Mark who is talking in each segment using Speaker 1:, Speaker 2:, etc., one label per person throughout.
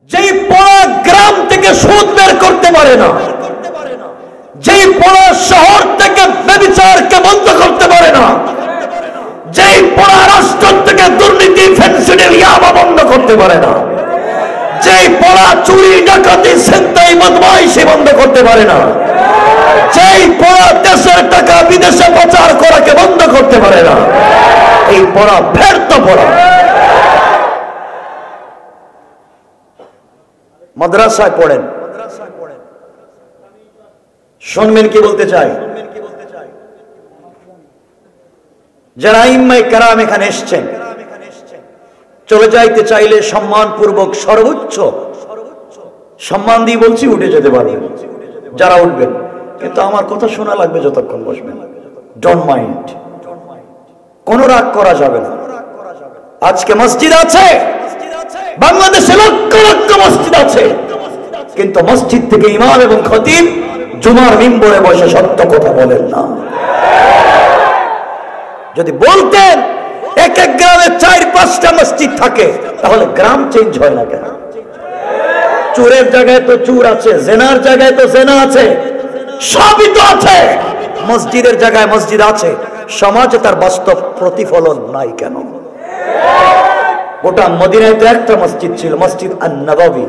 Speaker 1: যেই পড়া গ্রাম থেকে সুদ বের করতে পারে না, যেই পড়া শহর থেকে ব্যভিচারকে বন্ধ করতে পারে না, যেই পড়া রাষ্ট্র থেকে দুর্নীতি ফেন্সিডিল ইয়াবা বন্ধ করতে পারে না, যেই পড়া চুরি ডাকাতি ছিনতাই বদমাইশি বন্ধ করতে পারে না, যেই পড়া দেশের টাকা বিদেশে পাচার করাকে বন্ধ করতে পারে না, এই পড়া ব্যর্থ পড়া। মাদ্রাসায় পড়েন, শুনবেন কি বলতে চাই। যারা ইমামে কেরাম এখানে এসেছেন, চলে যাইতে চাইলে সম্মানপূর্বক সর্বোচ্চ সম্মান দিয়ে বলছি উঠে যেতে পারবেন যারা উঠবেন, কিন্তু আমার কথা শোনা লাগবে যতক্ষণ বসবেন। ডোন্ট মাইন্ড, কোনো রাগ করা যাবে না। আজকে মসজিদ আছে, বাংলাদেশে লক্ষ লক্ষ মসজিদ আছে, কিন্তু মসজিদ থেকে ইমাম এবং খতিব জুমার মিম্বরে বসে সত্য কথা বলেন না। যদি বলতেন এক এক গ্রামে 4-5টা মসজিদ থাকে, তাহলে গ্রাম চেঞ্জ হয় না কেন? চোরের জায়গায় তো চোর আছে, জেনার জায়গায় তো জেনা আছে, সবই তো আছে। মসজিদের জায়গায় মসজিদ আছে, সমাজে তার বাস্তব প্রতিফলন নাই কেন? গোটা মদিনায় তো একটা মসজিদ ছিল, মসজিদ আন-নববী।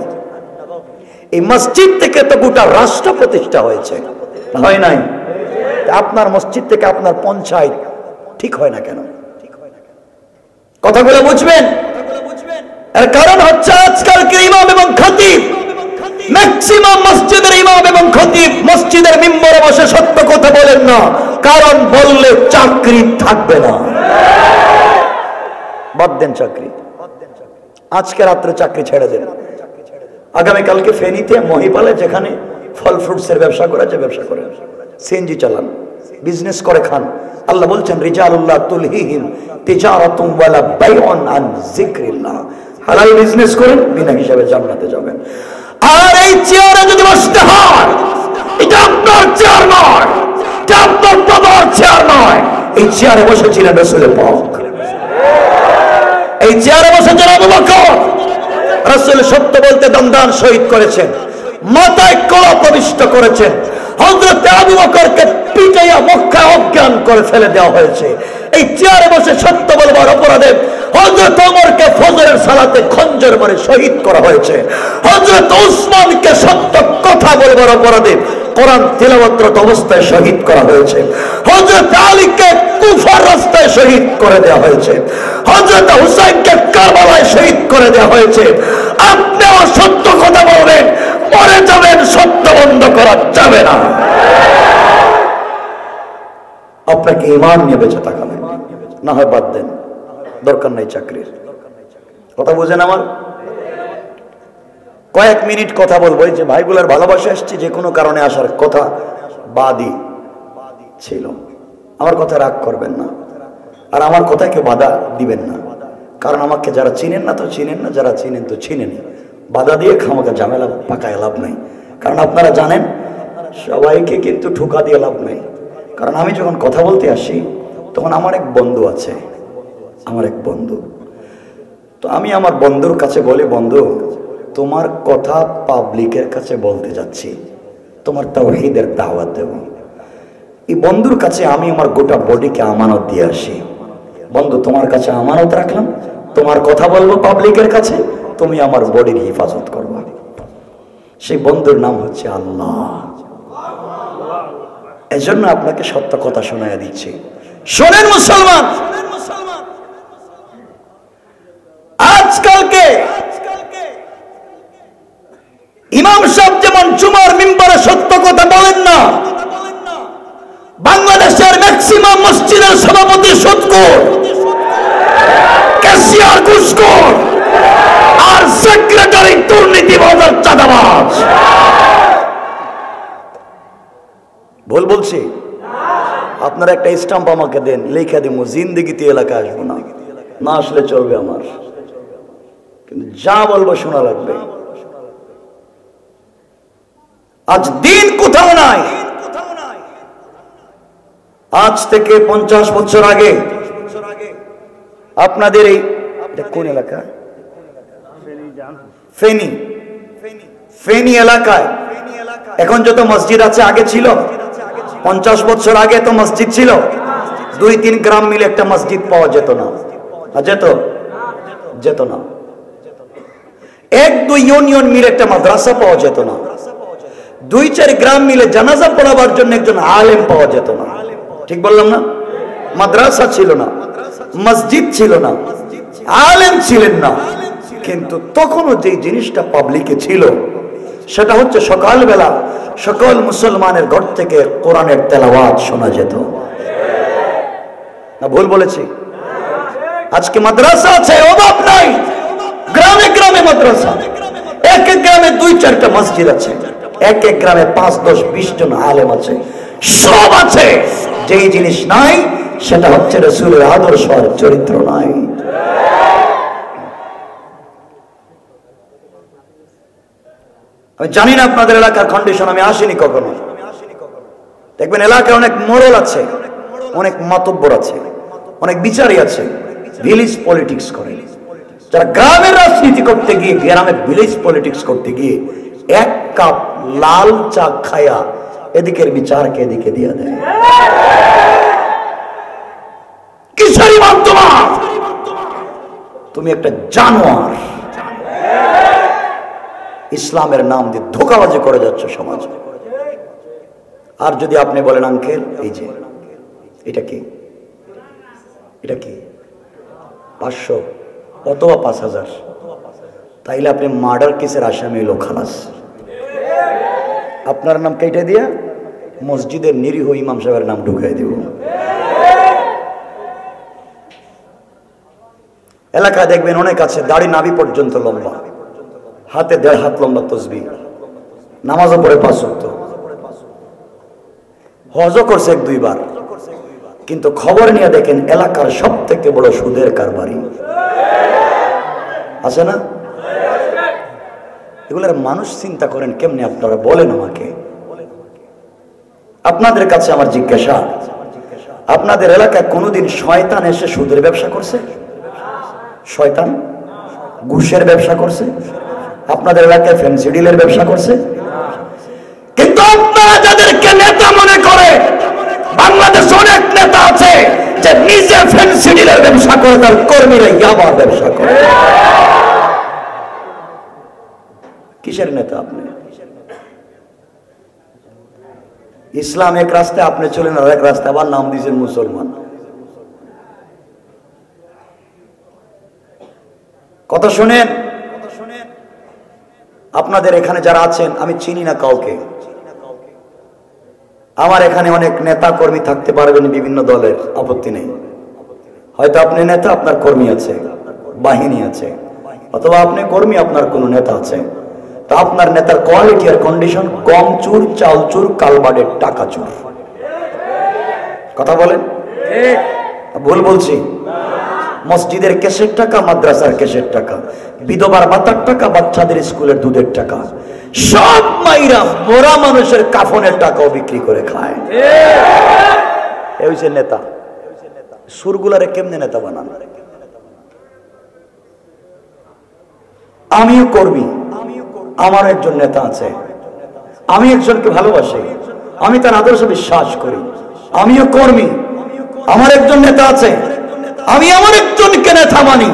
Speaker 1: এই মসজিদ থেকে তো গোটা রাষ্ট্র প্রতিষ্ঠা হয়েছে, হয় নাই? আপনার মসজিদ থেকে আপনার পঞ্চায়েত ঠিক হয় না কেন? কথাগুলো বুঝবেন। এর কারণ হচ্ছে আজকালকার ইমাম এবং খতিব, ম্যাক্সিমাম মসজিদের ইমাম এবং খতিব মসজিদের মিম্বরে বসে সত্য কথা বলেন না, কারণ বললে চাকরি থাকবে না। বাদ দেন চাকরি, আজকে রাত্রে চাকরি ছেড়ে দেন। আগামীকালকে ফেনীতে মহিপালে যেখানে ফল ফ্রুটসের ব্যবসা করা যায় ব্যবসা করে, সিএনজি চালান, বিজনেস করে খান। আল্লাহ বলছেন রিজালুল্লাহ তুলহিহিম তিজারাতুম ওয়ালা বাইউন আন যিকরিল্লাহ। হালাল বিজনেস করেন, বিনা হিসাবে জান্নাতে যাবেন। আর এই চেয়ারে যদি বসতে হয়, এটা আপনার চেয়ার নয়, এটা আপনার বাবার চেয়ার নয়। এই চেয়ারে বসেছিলেন রাসূল পাক, এই চেয়ারে বসেছিলেন আবু বকর। রাসূল সত্য বলতে দমদান শহীদ করেছেন, মাথায় কলম প্রবিষ্ট করেছেন। হযরত আবু বকরকে পিটাইয়া মক্কায় অজ্ঞান করে ফেলে দেওয়া হয়েছে। এই চেয়ারে বসে সত্য বলবার অপরাধে হযরত ওমরকে ফজরের সালাতে খঞ্জর মারে শহীদ করা হয়েছে। হযরত উসমানকে সত্য কথা বলবার অপরাধে কোরআন তিলাওয়াতরত অবস্থায় শহীদ করা হয়েছে। হযরত আলীকে কুফার রাস্তায় শহীদ করে দেওয়া হয়েছে। হযরত হুসাইনকে কারবালায় শহীদ করে দেওয়া হয়েছে। আপনিও সত্য কথা বলবেন, মরে যাবেন, সত্য বন্ধ করা যাবে না। আপনাকে ঈমান নিয়ে বেঁচে থাকবেন, না হয় বাদ দেন, দরকার নাই চাকরির। কথা বুঝেন আমার? কয়েক মিনিট কথা বলবো। এই যে ভাইগুলার ভালোবাসা আসছে, যে কোনো কারণে আসার কথা বাদী ছিল, আমার কথা রাগ করবেন না, আর আমার কথাকে বাধা দিবেন না। কারণ আমাকে যারা চিনেন না তো চিনেন না, যারা চিনেন তো চিনেন। বাধা দিয়ে খামাকে ঝামেলা পাকায় লাভ নাই। কারণ আপনারা জানেন সবাইকে কিন্তু ঠুকা দিয়ে লাভ নাই। কারণ আমি যখন কথা বলতে আসি তখন আমার এক বন্ধু আছে, আমার এক বন্ধু, তো আমি আমার বন্ধুর কাছে বলি, বন্ধু তোমার কথা পাবলিকের কাছে বলতে যাচ্ছি, তোমার তাওহীদের দাওয়াত দেব। এই বন্ধুর কাছে আমি আমার গোটা বডিকে আমানত দিয়ে আসি। বন্ধু তোমার কাছে আমানত রাখলাম, তোমার কথা বলবো পাবলিকের কাছে, তুমি আমার বডির হেফাজত করবা। সেই বন্ধুর নাম হচ্ছে আল্লাহ। এজন্য আপনাকে সত্য কথা শোনায়া দিচ্ছি। শোনেন মুসলমান, আজকালকে ইমাম সাহেব যেমন জুমার মিম্বরে সত্য কথা বলেন না, বাংলাদেশের ম্যাক্সিমাম মসজিদের সভাপতি সুদখোর, ক্যাশিয়ার ঘুষখোর, আর সেক্রেটারি দুর্নীতিবাজ আর চাঁদাবাজ। ভুল বলছি? আপনারা একটা স্টাম্প আমাকে দেন, লিখে দিব, জিন্দেগিতে এলাকায় আসবো না, না আসলে চলবে আমার, কিন্তু যা বলবো শোনা লাগবে। আজ দিন কোথাও নাই। আজ থেকে 50 বছর আগে আপনাদের এই কোন এলাকা? ফেনী। ফেনী এলাকায় এখন যত মসজিদ আছে আগে ছিল? 50 বছর আগে তো মসজিদ ছিল 2-3 গ্রাম মিলে একটা মসজিদ পাওয়া যেত না। যেত না। 1-2 ইউনিয়ন মিলে একটা মাদ্রাসা পাওয়া যেত না। 2-4 গ্রাম মিলে জানাজা পড়াবার জন্য একজন আলেম পাওয়া যেত না। ঠিক বললাম না? মাদ্রাসা ছিল না, মসজিদ ছিল না, আলেম ছিলেন না। কিন্তু তখনও যে জিনিসটা পাবলিকে ছিল সেটা হচ্ছে সকালবেলা সকল মুসলমানের ঘর থেকে কোরআনের তেলাওয়াত শোনা যেত। না ভুল বলেছি? আজকে মাদ্রাসা আছে, অভাব নাই, গ্রামে গ্রামে মাদ্রাসা, এক এক গ্রামে 2-4টা মসজিদ আছে, এক এক গ্রামে 5-10-20 জন আলেম আছে, সব আছে। যেই জিনিস নাই সেটা হচ্ছে রাসূলের আদর্শ আর চরিত্র নাই। আমি জানি না আপনাদের এলাকার কন্ডিশন, আমি আসিনি কখনো। দেখবেন এলাকায় অনেক মোড়ল আছে, অনেক মাতব্বর আছে, অনেক বিচারী আছে, ভিলেজ পলিটিক্স করে। যারা গ্রামের রাজনীতি করতে গিয়ে, গ্রামে ভিলেজ পলিটিক্স করতে গিয়ে 1 কাপ লাল চা খায়া এদিকের বিচারকে এদিকে দিয়ে দেয়। কিসের ইমান তোমার? তুমি একটা জানোয়ার। ইসলামের নাম দিয়ে ধোঁকাবাজি করে যাচ্ছে সমাজে। আর যদি আপনি বলেন আঙ্কেল এই যে এটা কি, এটা কি 500 অথবা 5000, তাইলে আপনি মার্ডার কেসের আসামি হইল খালাস। আপনার নাম কেটে দিয়া মসজিদের নিরীহ ইমাম সাহেবের নাম ঢুকাই দিব। এলাকায় দেখবেন অনেক আছে দাড়ি নাভি পর্যন্ত লম্বা, হাতে 1.5 হাত লম্বা তসবিহ, নামাজও পড়ে 5 ওয়াক্ত, হজও করছে 1-2 বার, কিন্তু খবর নিয়ে দেখেন এলাকার সব থেকে বড় সুদের কারবারি আছে না? এগুলোর মানুষ চিন্তা করেন কেমনে? আপনারা বলেন আমাকে। আপনাদের কাছে আমার জিজ্ঞাসা, আপনাদের এলাকায় কোনোদিন শয়তান এসে সুদের ব্যবসা করছে? শয়তান ঘুষের ব্যবসা করছে? আপনাদের এলাকায় ফ্যান্সি ডিলের ব্যবসা করছে? কিন্তু আপনারা যাদেরকে নেতা মনে করে, বাংলাদেশে অনেক নেতা আছে যে নিজে ফ্যান্সি ডিলের ব্যবসা করে, তার কর্মীরা ইয়াবার ব্যবসা করে। কিসের নেতা আপনি? ইসলাম এক রাস্তায়, আপনি চলেন আর এক রাস্তায়, আবার নাম দিয়েছেন মুসলমান। কথা শুনেন, আপনাদের এখানে যারা আছেন আমি চিনি না কাউকে। আমার এখানে অনেক নেতা কর্মী থাকতে পারবেন বিভিন্ন দলের, আপত্তি নেই। হয়তো আপনি নেতা, আপনার কর্মী আছে, বাহিনী আছে, অথবা আপনি কর্মী, আপনার কোনো নেতা আছে। তা আপনার নেতার কোয়ালিটি আর কন্ডিশন গম চুর, চাল চুর, কালবাডের টাকা চুর। কথা বলেন, ভুল বলছি? মসজিদের কেসের টাকা, মাদ্রাসার কেসের টাকা, বিধবার ভাতার টাকা, বাচ্চাদের স্কুলের দুধের টাকা, সব মাইরা মরা মানুষের কাফনের টাকাও বিক্রি করে খায়। এই হচ্ছে নেতা। সুরগুলারে কেমনে নেতা বানান? আমিও কর্মী, আমার একজন নেতা আছে, আমি একজনকে ভালোবাসি, আমি তার আদর্শে বিশ্বাস করি, আমিও কর্মী, আমার একজন নেতা আছে, আমি আমার একজনকে নেতা মানি,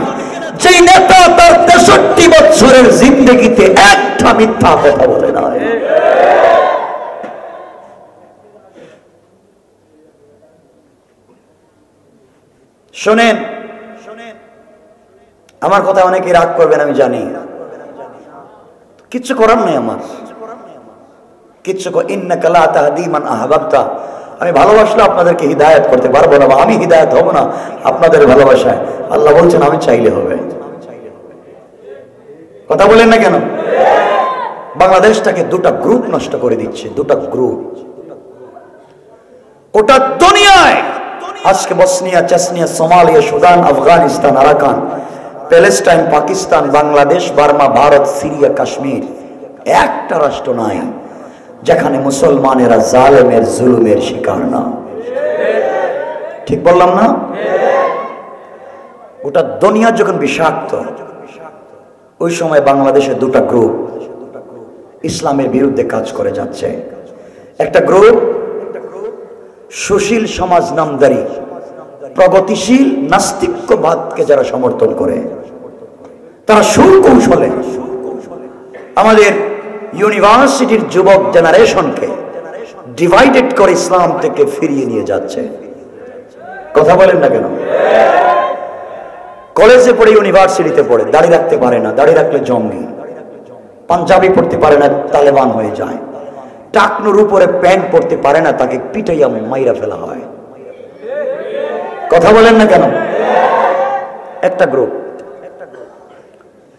Speaker 1: যেই নেতা তার 63 বছরের জিন্দেগিতে একটা মিথ্যা কথা বলে না। শোনেন, আমার কথা অনেকে রাগ করবেন আমি জানি, কিচ্ছু করার নাই আমার, কিচ্ছু। ইন্নাকা লা তাহদি মান আহবাবতা, আমি ভালোবাসলে আপনাদেরকে হিদায়াত করতে পারবো না, বা আমি হিদায়াত হব না আপনাদের ভালোবাসায়। আল্লাহ বলছেন আমি চাইলে হবে। কথা বলেন না কেন? বাংলাদেশটাকে 2টা গ্রুপ নষ্ট করে দিচ্ছে, 2টা গ্রুপ। ওটা দুনিয়ায় আজকে Bosnia, Chechnya, Somalia, Sudan, Afghanistan, Arakan, Palestine, Pakistan, Bangladesh, Burma, Bharat, Syria, Kashmir, একটা রাষ্ট্র নাই যেখানে মুসলমানেরা জালেমের জুলুমের শিকার না। ঠিক বললাম না? ওটা দুনিয়া যখন বিষাক্ত, ওই সময় বাংলাদেশে 2টা গ্রুপ, ইসলামের বিরুদ্ধে কাজ করে যাচ্ছে। একটা গ্রুপ সুশীল সমাজ নামদারি প্রগতিশীল নাস্তিক্যবাদকে যারা সমর্থন করে, তারা সুকৌশলে আমাদের ইউনিভার্সিটির যুবক জেনারেশনকে ডিভাইডেড করে ইসলাম থেকে ফিরিয়ে নিয়ে যাচ্ছে। কথা বলেন না কেন? কলেজে পড়ে, ইউনিভার্সিটিতে পড়ে দাড়ি রাখতে পারে না, দাড়ি রাখলে জঙ্গি। পাঞ্জাবি পড়তে পারে না, তালেবান হয়ে যায়। টাকনুর উপরে প্যান্ট পড়তে পারে না, তাকে পিটাইয়া মাইরা ফেলা হয়। কথা বলেন না কেন? একটা গ্রুপ,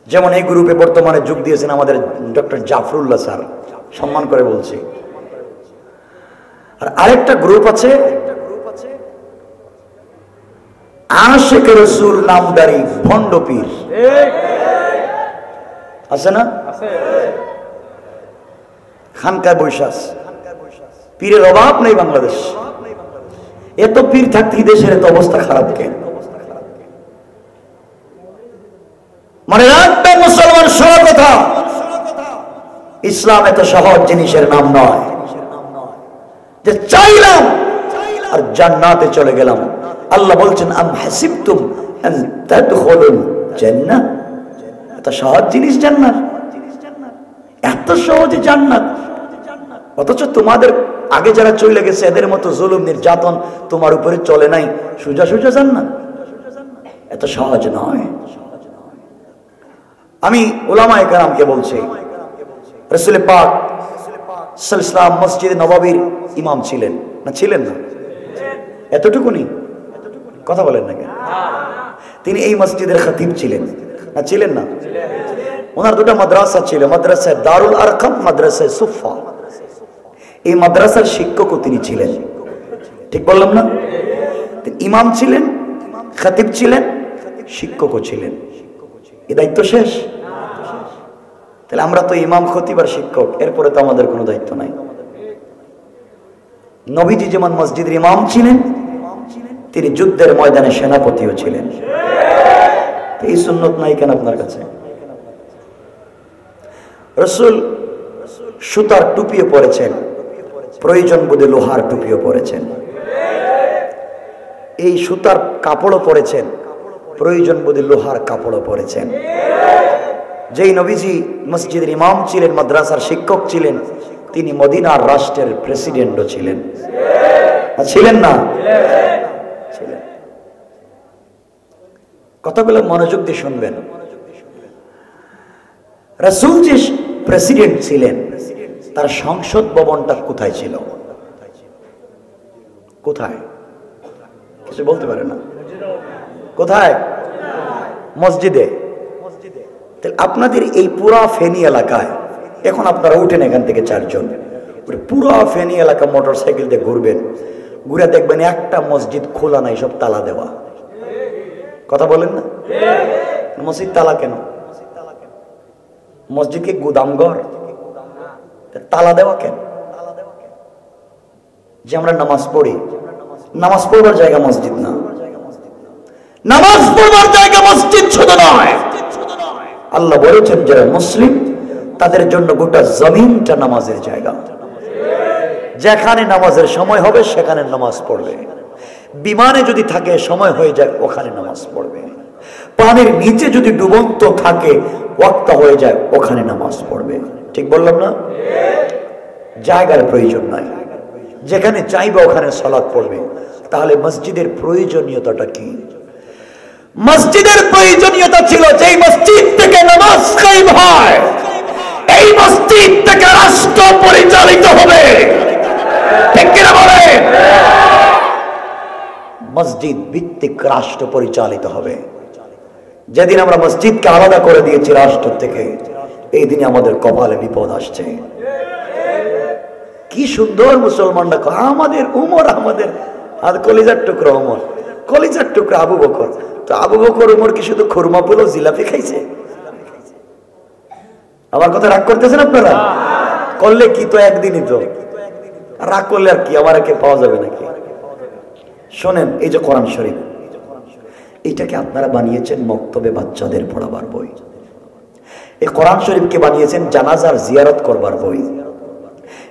Speaker 1: যেমন এই গ্রুপে বর্তমানে যোগ দিয়েছেন আমাদের ডক্টর জাফরুল্লাহ স্যার, সম্মান করে বলছি। আর আরেকটা গ্রুপ আছে আশিক রাসূল নামদারি ভণ্ড পীর, আছে না? খানকায় বৈশাখ, পীরের অভাব নেই বাংলাদেশ। এত পীর থাকতে দেশের এত অবস্থা খারাপ কেন? মানে রাখবেন মুসলমান, সব কথা, ইসলাম এত সহজ জিনিসের নাম নয় যে চাইলাম আর জান্নাতে চলে গেলাম। আল্লাহ বলছেন আম হাসিবতুম আন তাদখুলুল জান্নাহ, এত সহজ জিনিস জান্নাত, এত সহজে জান্নাত। অথচ তোমাদের আগে যারা চলে গেছে এদের মতো জুলুম নির্যাতন তোমার উপরে চলে নাই, সোজা সোজা জান্নাত। এত সহজ নয়। আমি উলামায়ে কেরামকে বলছি, রাসূল পাক সাল্লাল্লাহু আলাইহি ওয়াসাল্লাম মসজিদে নববীর ইমাম ছিলেন না? ছিলেন না? এতটুকুনি কথা বলেন না কেন? তিনি এই মসজিদের খতিব ছিলেন না? ছিলেন না? ওনার দুটো মাদ্রাসা ছিল, মাদ্রাসা দারুল আরকাম, মাদ্রাসা সুফা। এই মাদ্রাসার শিক্ষকও তিনি ছিলেন। ঠিক বললাম না? ইমাম ছিলেন, খতিব ছিলেন, শিক্ষকও ছিলেন। এই দায়িত্ব শেষ? তাহলে আমরা তো ইমাম, খতিব আর শিক্ষক, এরপরে তো আমাদের কোনো দায়িত্ব নাই। নবীজি যেমন মসজিদের ইমাম ছিলেন, তিনি যুদ্ধের ময়দানে সেনাপতিও ছিলেন। এই সুন্নত নাই কেন আপনার কাছে? রাসূল সুতার টুপিও পরেছেন, প্রয়োজন বোধে লোহার টুপিও পরেছেন। এই সুতার কাপড়ও পরেছেন, প্রয়োজন বোধে লোহার কাপড়ও পরেছেন। যেই নবীজি মসজিদের ইমাম ছিলেন, মাদ্রাসার শিক্ষক ছিলেন, তিনি মদিনার রাষ্ট্রের প্রেসিডেন্টও ছিলেন। ছিলেন না? ছিলেন। কথাগুলো মনোযোগ দিয়ে শুনবেন। রাসূল যে প্রেসিডেন্ট ছিলেন, তার সংসদ ভবনটা কোথায় ছিল? কোথায়? কিছু বলতে পারে না? কোথায়? মসজিদে। আপনাদের এই পুরা ফেনী এলাকায়, এখন আপনারা উঠেন এখান থেকে 4 জন, পুরা ফেনী এলাকা মোটর সাইকেল দিয়ে ঘুরবেন, ঘুরে দেখবেন একটা মসজিদ খোলা নাই, সব তালা দেওয়া। কথা বলেন না? মসজিদ তালা কেন? মসজিদ কি গুদামঘর? তালা দেওয়া কেন? যে আমরা নামাজ পড়ি, নামাজ পড়বার জায়গা মসজিদ না। নামাজ পড়বার জায়গা মসজিদ শুধু নয়, আল্লাহ বলেছেন যারা মুসলিম তাদের জন্য গোটা জমিনটা নামাজের জায়গা। যেখানে নামাজের সময় হবে সেখানে নামাজ পড়বে। বিমানে যদি থাকে সময় হয়ে যায় ওখানে নামাজ পড়বে। পানির নিচে যদি ডুবন্ত থাকে ওয়াক্ত হয়ে যায় ওখানে নামাজ পড়বে। ঠিক বললাম না? জায়গার প্রয়োজন নাই, যেখানে চাইবে ওখানে সালাত পড়বে। তাহলে মসজিদের প্রয়োজনীয়তাটা কি? মসজিদের প্রয়োজনীয়তা ছিল যেই মসজিদ থেকে নামাজ কায়েম হয় এই মসজিদ থেকে রাষ্ট্র পরিচালিত হবে। ঠিক কিনা বলেন? মসজিদ ভিত্তিক রাষ্ট্র পরিচালিত হবে। যেদিন আমরা মসজিদকে আলাদা করে দিয়েছি রাষ্ট্র থেকে, এই দিনে আমাদের কপালে বিপদ আসছে। কি সুন্দর মুসলমানরা আমাদের উমর, আমাদের আর কলিজার টুকরা উমর, কলিজার টুকরা আবু বকর। তো আবু বকর উমর কি শুধু খুরমা পুলো জিলাপি খাইছে? আমার কথা রাগ করতেছেন আপনারা? করলে কি তো একদিনই তো, রাগ করলে আর কি আমার একে পাওয়া যাবে নাকি? শোনেন, এই যে কোরআন শরীফ, এটাকে আপনারা বানিয়েছেন মক্তবে বাচ্চাদের পড়াবার বই। এই কোরআন শরীফকে বানিয়েছেন জানাজার জিয়ারত করবার বই।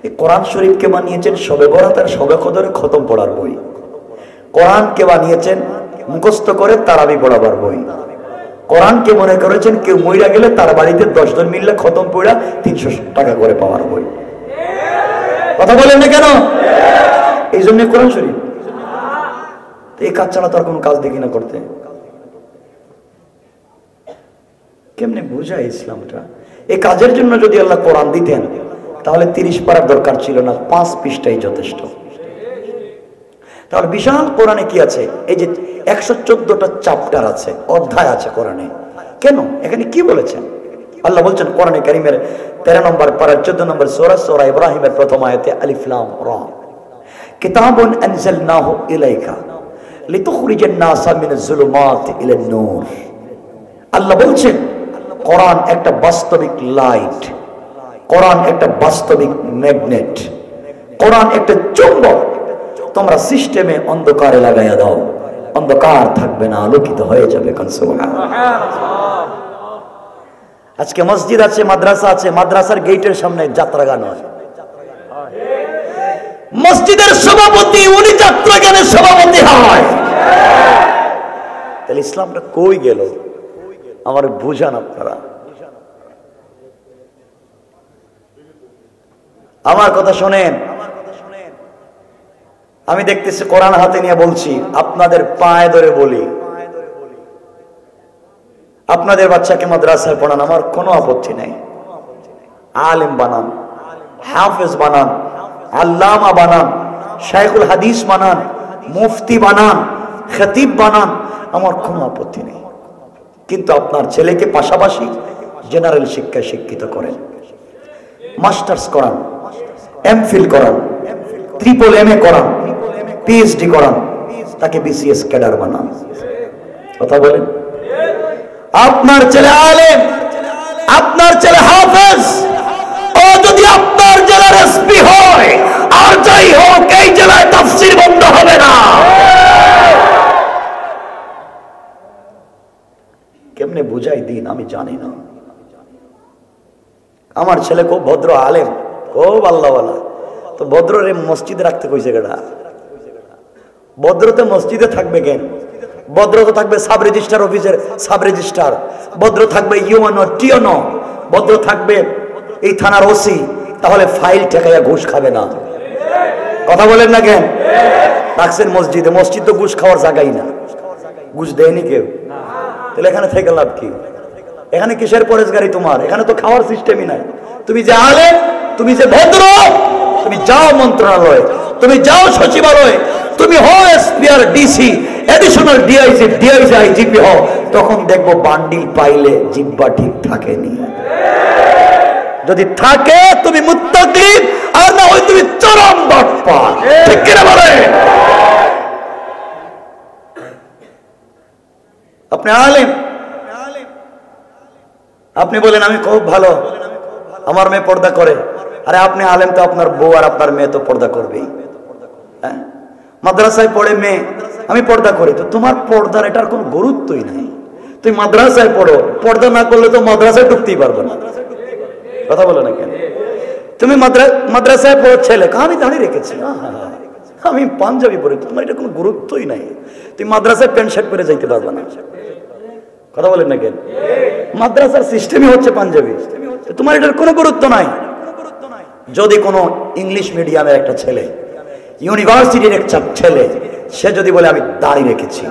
Speaker 1: এই কোরআন শরীফকে বানিয়েছেন শবে বরাত আর শবে কদরে খতম পড়ার বই। কোরআনকে বানিয়েছেন মুখস্থ করে তারাবি পড়াবার বই। কোরআনকে মনে করেছেন কেউ মইরা গেলে তার বাড়িতে 10 জন মিললে খতম পড়া 300 টাকা করে পাওয়ার বই। কথা বলেন না কেন? এই জন্য কোরআন শরীফ। এই কাজ ছাড়া তো আর কোনো কাজ দেখি না করতে। কেমনে বোঝায় ইসলামটা? এই কাজের জন্য যদি আল্লাহ কোরআন দিতেন তাহলে 30 পারার দরকার ছিল না, 5 পৃষ্ঠাই যথেষ্ট। তাহলে বিশাল কোরআনে কি আছে? এই যে 114টা চ্যাপ্টার আছে, অধ্যায় আছে কোরআনে। কেন? এখানে কি বলেছেন? আল্লাহ বলছেন কোরআনে কারীমের 13 নম্বর পারার 14 নম্বর সূরা ইব্রাহিমের প্রথম আয়াতে আলিফ লাম রা কিতাবুন আনজালনাহু ইলাইকা লিতুখরিজান নাসা মিনাজ যুলুমাতি ইলান নূর। আল্লাহ বলছেন কোরআন একটা বাস্তবিক লাইট, কোরআন একটা বাস্তবিক ম্যাগনেট, কোরআন একটা চুম্বক। তোমরা সিস্টেমে অন্ধকারে লাগাইয়া দাও, অন্ধকার থাকবে না, আলোকিত হয়ে যাবে। আজকে মসজিদ আছে, মাদ্রাসা আছে, মাদ্রাসার গেটের সামনে যাত্রা গান হয়। মসজিদের সভাপতি উনি যাত্রা গানের সভাপতি হয়। তাহলে ইসলামটা কই গেল? আমার বুঝান আপনারা। আমার কথা শোনেন। আমি দেখতেছি কোরআন হাতে নিয়ে বলছি, আপনাদের পায়ে ধরে বলি, আপনাদের বাচ্চাকে মাদ্রাসায় পড়ান, আমার কোনো আপত্তি নেই। আলেম বানান, হাফেজ বানান, আল্লামা বানান, শাইখুল হাদিস বানান, মুফতি বানান, খতিব বানান, আমার কোনো আপত্তি নেই। কিন্তু আপনার ছেলেকে পাশাপাশি জেনারেল শিক্ষায় শিক্ষিত করেন, মাস্টার্স করান, এমফিল করান, ট্রিপল এমএ করান, পিএইচডি করান, তাকে বিসিএস ক্যাডার বানান। কথা বলেন? আপনার ছেলে আলেম, আপনার ছেলে হাফেজ, ও যদি আপনার জেলার এসপি হয় আর যাই হোক, এই জেলায় তাফসীর বন্ধ হবে না। কেমনে বুঝাই দিন আমি জানি না। আমার ছেলে খুব ভদ্র আলেম, খুব আল্লাহওয়ালা। তো ভদ্র রে মসজিদে রাখতে কইছে কেডা? ভদ্রতে মসজিদে থাকবে কেন? ভদ্র তো থাকবে সাব রেজিস্ট্রার অফিসের সাব রেজিস্ট্রার, ভদ্র থাকবে ইউএনও টিওনো, ভদ্র থাকবে এই থানার ওসি। তাহলে ফাইল ঠেকাইয়া ঘুষ খাবে না। কথা বলেন না কেন? রাখছেন মসজিদে। মসজিদ তো ঘুষ খাওয়ার জায়গাই না, ঘুষ দেয়নি কেউ। তাহলে এখানে থেকে লাভ কি? এখানে কিসের পরেশগারি তোমার? এখানে তো খাওয়ার সিস্টেমই নাই। তুমি যে আলেম, তুমি যে ভদ্র, তুমি যাও মন্ত্রণালয়, তুমি যাও সচিবালয়, তুমি হও এসপি আর DC, additional DIG, DIG IGP হও, তখন দেখবো বান্ডিল পাইলে জিহ্বা ঠিক থাকেনি। যদি থাকে তুমি মুত্তাকিন, আর না হয় তুমি চরম বাটপার। ঠিক কিনা বলে? আপনি আলেম, আপনি বলেন আমি খুব ভালো, আমার মেয়ে পর্দা করে। আরে আপনি আলেম তো আপনার বউ আর আপনার মেয়ে তো পর্দা করবেই। হ্যাঁ, মাদ্রাসায় পড়ে মেয়ে, আমি পর্দা করি, তো তোমার পর্দার এটার কোনো গুরুত্বই নাই। তুমি মাদ্রাসায় পড়ো, পর্দা না করলে তো মাদ্রাসায় ঢুকতেই পারবে না। কথা বলো না কেন? তুমি মাদ্রাসায় পড়ো, ছেলে আমি দাঁড়িয়ে রেখেছি, আমি পাঞ্জাবি পরে, তোমার এটা কোনো গুরুত্বই নাই। তুমি মাদ্রাসায় প্যান্ট শার্ট পরে যাইতে পারবে না। কথা বলেন না কেন? মাদ্রাসার সিস্টেমই হচ্ছে পাঞ্জাবি, তোমার এটার কোনো গুরুত্ব নাই। যদি কোনো ইংলিশ মিডিয়ামের একটা ছেলে, ইউনিভার্সিটির একটা ছেলে, সে যদি বলে আমি দাড়ি রেখেছি,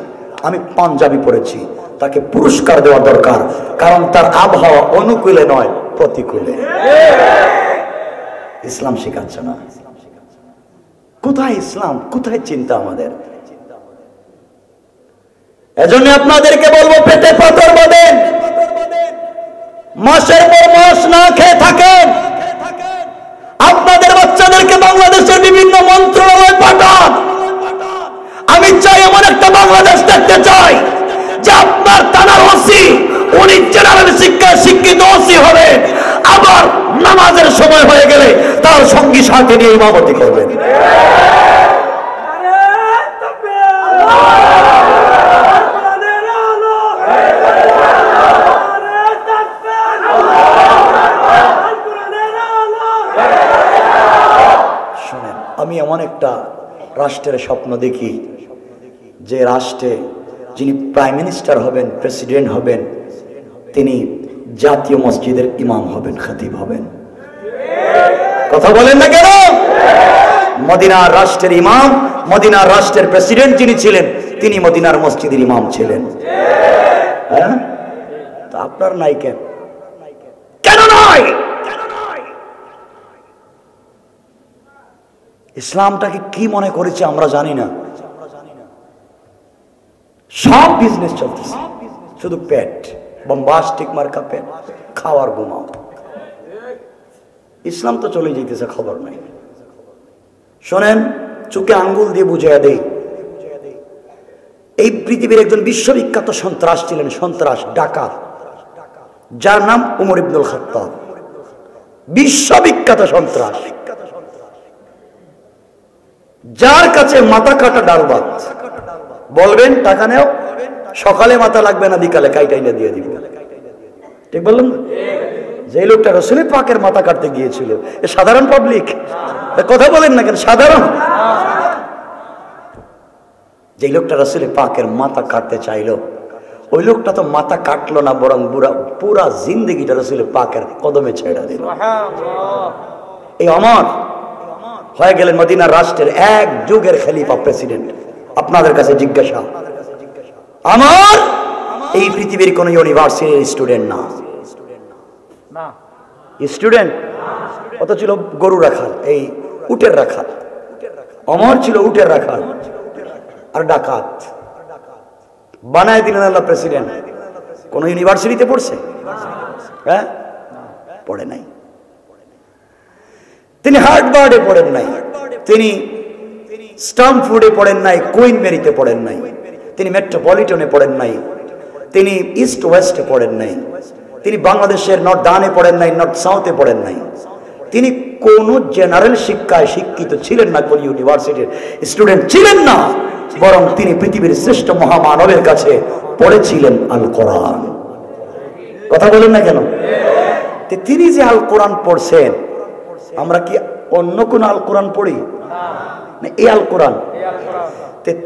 Speaker 1: আমি পাঞ্জাবি পরেছি, তাকে পুরস্কার দেওয়া দরকার, কারণ তার আবহাওয়া অনুকূলে নয়, প্রতিকূলে। ইসলাম শেখাচ্ছে না। কোথায় ইসলাম, কোথায় চিন্তা আমাদের? এজন্য আপনাদেরকে বলবো, পেটে পাথর বাঁধেন, মাসের পর মাস না খেয়ে থাকেন, আপনাদের বাচ্চাদেরকে বাংলাদেশের বিভিন্ন মন্ত্রণালয় পাঠান। আমি চাই এমন একটা বাংলাদেশ দেখতে চাই যে আপনার থানার ওসি উনি জেনারেল শিক্ষায় শিক্ষিত ওসি হবে, আবার নামাজের সময় হয়ে গেলে তার সঙ্গী সাথে নিয়ে ইমামতি করবেন। আমি এমন একটা রাষ্ট্রের স্বপ্ন দেখি যে রাষ্ট্রে যিনি প্রাইম মিনিস্টার হবেন, প্রেসিডেন্ট হবেন, তিনি জাতীয় মসজিদের ইমাম হবেন, খতিব হবেন। কথা বলেন না কেন? মদিনার রাষ্ট্রের ইমাম, মদিনার রাষ্ট্রের প্রেসিডেন্ট যিনি ছিলেন, তিনি মদিনার মসজিদের ইমাম ছিলেন। হ্যাঁ, তা আপনার নাই কেন? কেন নয়? ইসলামটাকে কি মনে করেছে আমরা জানি না। সব বিজনেস চলতেছে, শুধু পেট, বম্বাস্টিক মার্কা পেট, খাওয়ার ঘুমাও। ইসলাম তো চলে যেতেছে, খবর নাই। শোনেন, চোখে আঙ্গুল দিয়ে বুঝিয়ে দেই, এই পৃথিবীর একজন বিশ্ববিখ্যাত সন্ত্রাস ছিলেন, সন্ত্রাস ডাকাত, যার নাম উমর ইবনুল খাত্তাব। বিশ্ববিখ্যাত সন্ত্রাস, যার কাছে মাথা কাটা ডাল ভাত। বলবেন টাকা নেও, সকালে মাথা লাগবে না, বিকালে কাইটাইনা দিয়ে দিব। ঠিক বললাম? যে লোকটা রসুল পাকের মাথা কাটতে গিয়েছিল, এ সাধারণ পাবলিক? কথা বলেন না কেন? সাধারণ। যে লোকটা রসুল পাকের মাথা কাটতে চাইলো, ওই লোকটা তো মাথা কাটলো না, বরং পুরা জিন্দগিটা রসুল পাকের কদমে ছেড়ে দিল। এই অমর হয়ে গেলেন মদিনার রাষ্ট্রের এক যুগের খলিফা, প্রেসিডেন্ট। আপনাদের কাছে জিজ্ঞাসা, আমার এই পৃথিবীর কোন ইউনিভার্সিটির স্টুডেন্ট না, স্টুডেন্ট। কত ছিল? গরু রাখাল, এই উটের রাখাল। অমর ছিল উটের রাখাল আর ডাকাত। বানায় দিলেন আল্লাহ প্রেসিডেন্ট। কোন ইউনিভার্সিটিতে পড়ছে? হ্যাঁ, পড়ে নাই। তিনি হার্ভার্ডে পড়েন নাই, তিনি স্টামফোর্ডে পড়েন নাই, কুইন মেরিতে পড়েন নাই, তিনি মেট্রোপলিটনে পড়েন নাই, তিনি ইস্ট ওয়েস্টে পড়েন নাই, তিনি বাংলাদেশের নর্থ ডানে পড়েন নাই, নর্থ সাউথে পড়েন নাই। তিনি কোন জেনারেল শিক্ষায় শিক্ষিত ছিলেন না, কোন ইউনিভার্সিটির স্টুডেন্ট ছিলেন না, বরং তিনি পৃথিবীর শ্রেষ্ঠ মহামানবের কাছে পড়েছিলেন আল কোরআন। কথা বলেন না কেন? তিনি যে আল কোরআন পড়ছেন, আমরা কি অন্য কোন আল কোরআন পড়ি না? এই আল কোরআন।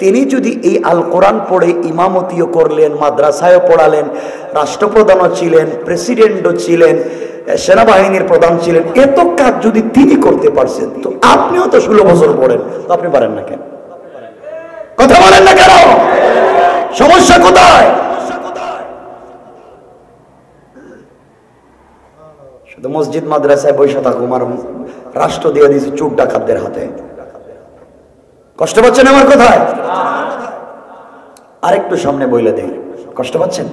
Speaker 1: তিনি যদি এই আল কোরআন পড়ে ইমামতিও করলেন, মাদ্রাসায়ও পড়ালেন, রাষ্ট্রপ্রধানও ছিলেন, প্রেসিডেন্টও ছিলেন, সেনাবাহিনীর প্রধান ছিলেন, এত কাজ যদি তিনি করতে পারছেন, তো আপনিও তো 16 বছর পড়েন, তো আপনি পারেন না কেন? কথা বলেন না কেন? সমস্যা কোথায়? শুধু মসজিদ মাদ্রাসায় বসে থাকুম আর রাষ্ট্র দিয়ে দিয়েছে চোর ডাকাতদের হাতে। কষ্ট পাচ্ছেন আমার কোথায়? আরেকটু সামনে বইলে দেই, কষ্ট পাচ্ছেন?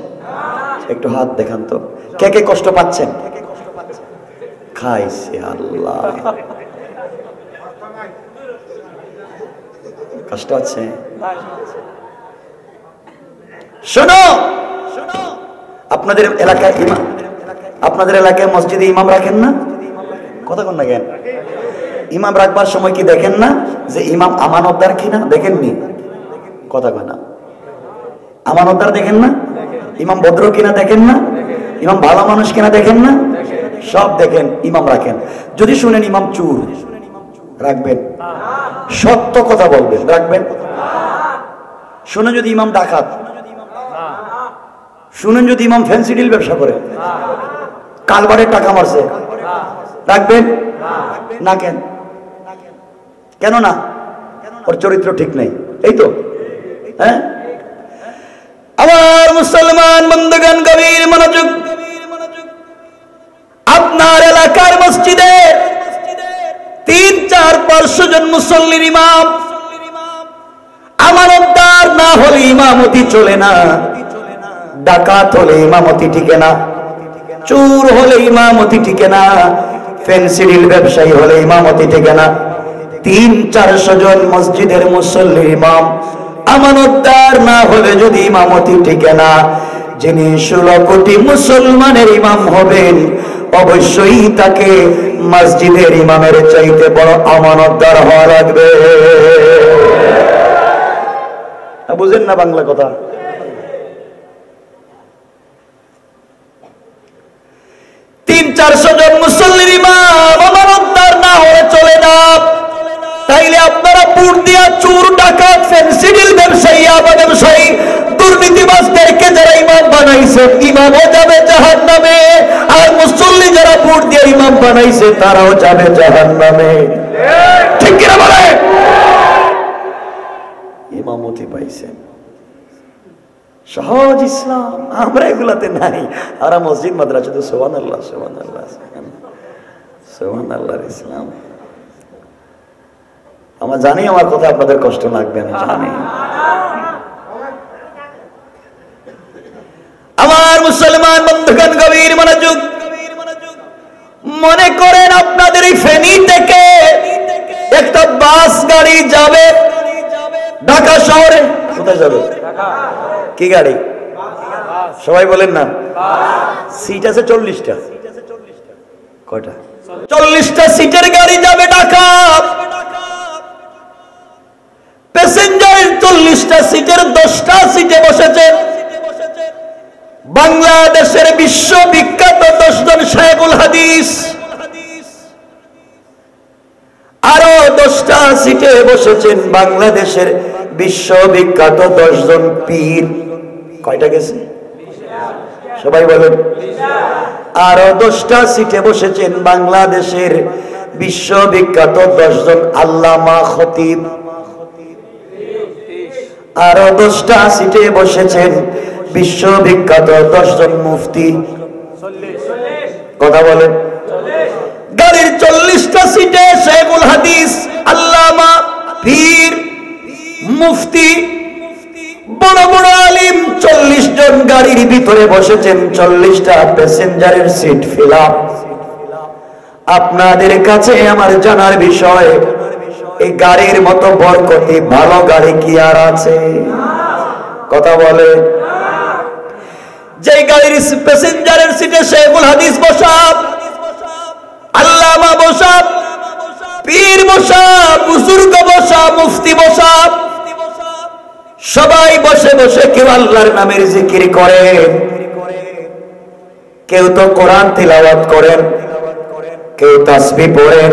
Speaker 1: একটু হাত দেখান তো, কে কে কষ্ট পাচ্ছেন? খাইছে আল্লাহ, কষ্ট হচ্ছে। শোনো, আপনাদের এলাকায় ইমাম, আপনাদের এলাকায় মসজিদে ইমাম রাখেন না? কথা কন না কেন? ইমাম রাখবার সময় কি দেখেন না যে ইমাম আমানতদার কিনা? দেখেননি? কথা কয় না। আমানতদার দেখেন না? ইমাম ভদ্র কিনা দেখেন না? ইমাম ভালো মানুষ কিনা দেখেন না? সব দেখেন, ইমাম রাখেন। যদি শুনেন ইমাম চুর, রাখবেন? সত্য কথা বলবেন, রাখবেন? শুনেন যদি ইমাম ডাকাত, শুনেন যদি ইমাম ফ্যান্সি ডিল ব্যবসা করে, কালবারের টাকা মারছে, রাখবেন না? কেন? কেন না? ওর চরিত্র ঠিক নেই, এই তো। হ্যাঁ, আমার মুসলমান বন্ধুগণ, গভীর মনোযোগ। আপনার এলাকার মসজিদে 3, 4, 500 জন মুসল্লির ইমাম, আমানতদার না হলে ইমামতি চলে না, ডাকাত হলে ইমামতি টিকে না, চোর হলে ইমামতি টিকে না, ফেন্সিডিল ব্যবসায়ী হলে ইমামতি টিকে না। 300-400 জন মসজিদের মুসল্লির ইমাম আমানতদার না হলে যদি ইমামতি টিকে না, যিনি 16 কোটি মুসলমানের ইমাম হবেন, অবশ্যই তাকে মসজিদের ইমামের চাইতে বড় আমানতদার হওয়া লাগবে। বুঝেন না বাংলা কথা? 300-400 জন মুসল্লির ইমাম আমানতদার না হলে চলে না, তাইলে চোর ডাকাত ফেন্সিডিল ব্যবসায়ী আবা ব্যবসায়ী দুর্নীতিবাজদেরকে যারা ইমাম বানাইছে ইমামও যাবে জাহান্নামে, আর মুসল্লি যারা ভোট দিয়ে ইমাম বানাইছে তারাও যাবে জাহান্নামে। ঠিক কিনা বলে? ইমামতি পাইছেন সহজ ইসলাম, আমরা এগুলাতে নাই। আর মসজিদ মাদ্রাসা তো সুবহানাল্লাহ সুবহানাল্লাহ সুবহানাল্লাহ ইসলাম। আমরা জানি আমার কথা আপনাদের কষ্ট লাগবে, আমি জানি। আমার মুসলমান বন্ধুগণ গভীর মনোযোগ, মনে করেন আপনাদের এই ফেনী থেকে একটা বাস গাড়ি যাবে ঢাকা শহরে। কোথায় যাবে? কি গাড়ি? সবাই বলেন না। সিট আছে 40টা। কয়টা? 40টা সিটের গাড়ি যাবে ঢাকা। প্যাসেঞ্জার 40টা সিটের 10টা সিটে বসেছে বাংলাদেশের বিশ্ববিখ্যাত 10 জন শায়খুল হাদিস, আরো 10টা সিটে বসেছেন বাংলাদেশের বিশ্ববিখ্যাত 10 জন পীর। কয়টা গেছে? সবাই বলেন। আরো 10টা সিটে বসেছেন বাংলাদেশের বিশ্ববিখ্যাত 10 জন আল্লামা খতিব। আরো 10টা সিটে বসেছেন বিশ্ববিখ্যাত 10 জন মুফতি। কথা বলেন। গাড়ির 40টা সিটে শায়খুল হাদিস, আল্লামা, পীর, মুফতি, বড় বড় আলিম 40 জন গাড়ির ভিতরে বসেছেন। 40টা প্যাসেঞ্জারের সিট ফিল আপ। আপনাদের কাছে আমার জানার বিষয়, এই গাড়ির মতো বরকতি ভালো গাড়ি কি আর আছে? কথা বলে। যে গাড়ির প্যাসেঞ্জারের সিটে শায়খুল হাদিস বসা, আল্লামা বসা, পীর বসা, বুজুর্গ বসা, মুফতি বসা, সবাই বসে বসে কেউ আল্লাহর নামের জিকির করে, কেউ তো কোরআন তিলাওয়াত করেন, কেউ তাসবিহ পড়েন,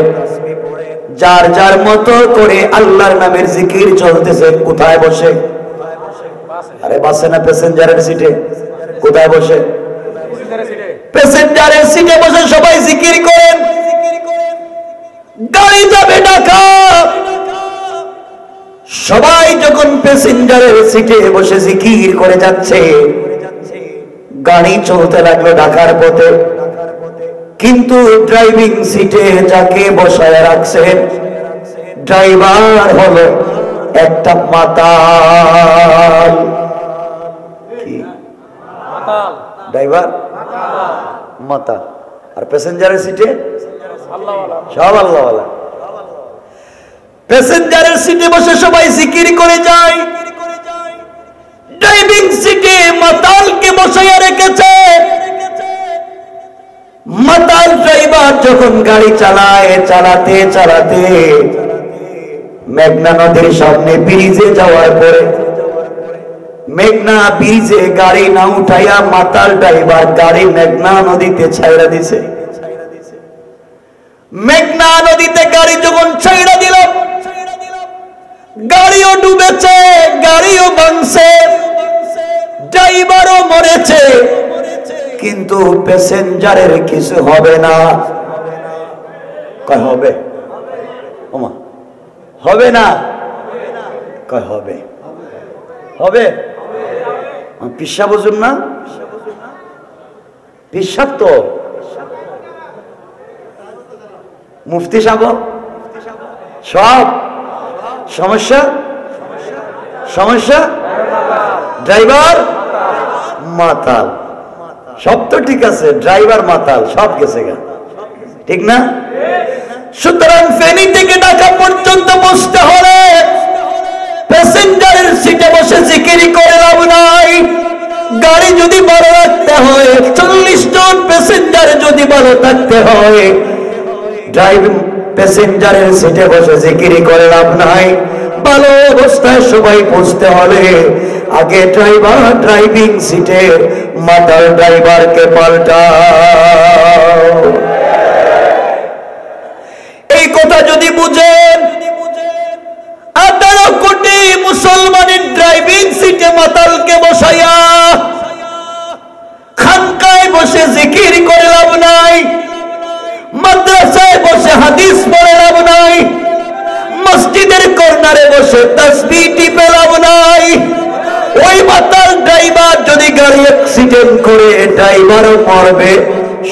Speaker 1: যার যার মতো করে আল্লাহর নামের জিকির চলতেছে। কোথায় বসে? আরে বাসে না, প্যাসেঞ্জারের সিটে। কোথায় বসে? প্যাসেঞ্জারের সিটে বসে সবাই জিকির করেন। গাড়ি যাবে ঢাকা। সবাই যখন প্যাসেঞ্জারের সিটে বসে জিকির করে যাচ্ছে, গাড়ি চলতে লাগলো ঢাকার পথে। কিন্তু ড্রাইভিং সিটে যাকে বসায় রাখছেন ড্রাইভার হলো একটা মাতাল। কি ড্রাইভার? মাতাল। আর প্যাসেঞ্জারের সিটে সব আল্লাহওয়ালা। প্যাসেঞ্জারের সিটে বসে সবাই জিকির করে যায়, ড্রাইভিং সিটে মাতালকে বসাইয়া রেখেছে। মাতাল ড্রাইভার যখন গাড়ি চালায়, চালাতে চালাতে মেঘনা নদীর সামনে ব্রিজে যাওয়ার পরে মেঘনা ব্রিজে গাড়ি না উঠাইয়া মাতাল ড্রাইভার গাড়ি মেঘনা নদীতে ছাইড়া দিছে। মেঘনা নদীতে গাড়ি যখন ছাইড়া দিল, গাড়িও ডুবেছে, গাড়িও ভাঙছে, ড্রাইভারও মরেছে, কিন্তু প্যাসেঞ্জারের কিছু হবে না। কয় হবে? ওমা হবে না? কয় হবে? হবে। পিসা বুঝুন না? পিসাব তো মুফতি সাহেব সব সমস্যা। সমস্যা ড্রাইভার মাতাল। সব তো ঠিক আছে, ড্রাইভার মাতাল, সব গেছে গা। ঠিক না? সুতরাং ফেনী থেকে ঢাকা পর্যন্ত বসতে হলে প্যাসেঞ্জারের সিটে বসে জিকির করে লাভ নাই। গাড়ি যদি ভালো রাখতে হয়, 40 জন প্যাসেঞ্জার যদি ভালো থাকতে হয়, ড্রাইভিং প্যাসেঞ্জারের সিটে বসে জিকির করে লাভ নাই। ভালো অবস্থায় সবাই পৌঁছতে হলে আগে ড্রাইভার ড্রাইভিং সিটে মাতাল ড্রাইভারকে পাল্টাও। এই কথা যদি বুঝেন, আপনারা মুসলমানের ড্রাইভিং সিটে মাতালকে বসাইয়া খানকায় বসে জিকির করে লাভ নাই, মাদ্রাসায় বসে হাদিস পড়ে লাভ নাই, মসজিদের কর্নারে বসে তাসবিহ টিপে লাভ নাই। ওই মাতাল ড্রাইভার যদি গাড়ি অ্যাক্সিডেন্ট করে ড্রাইভারও মরবে,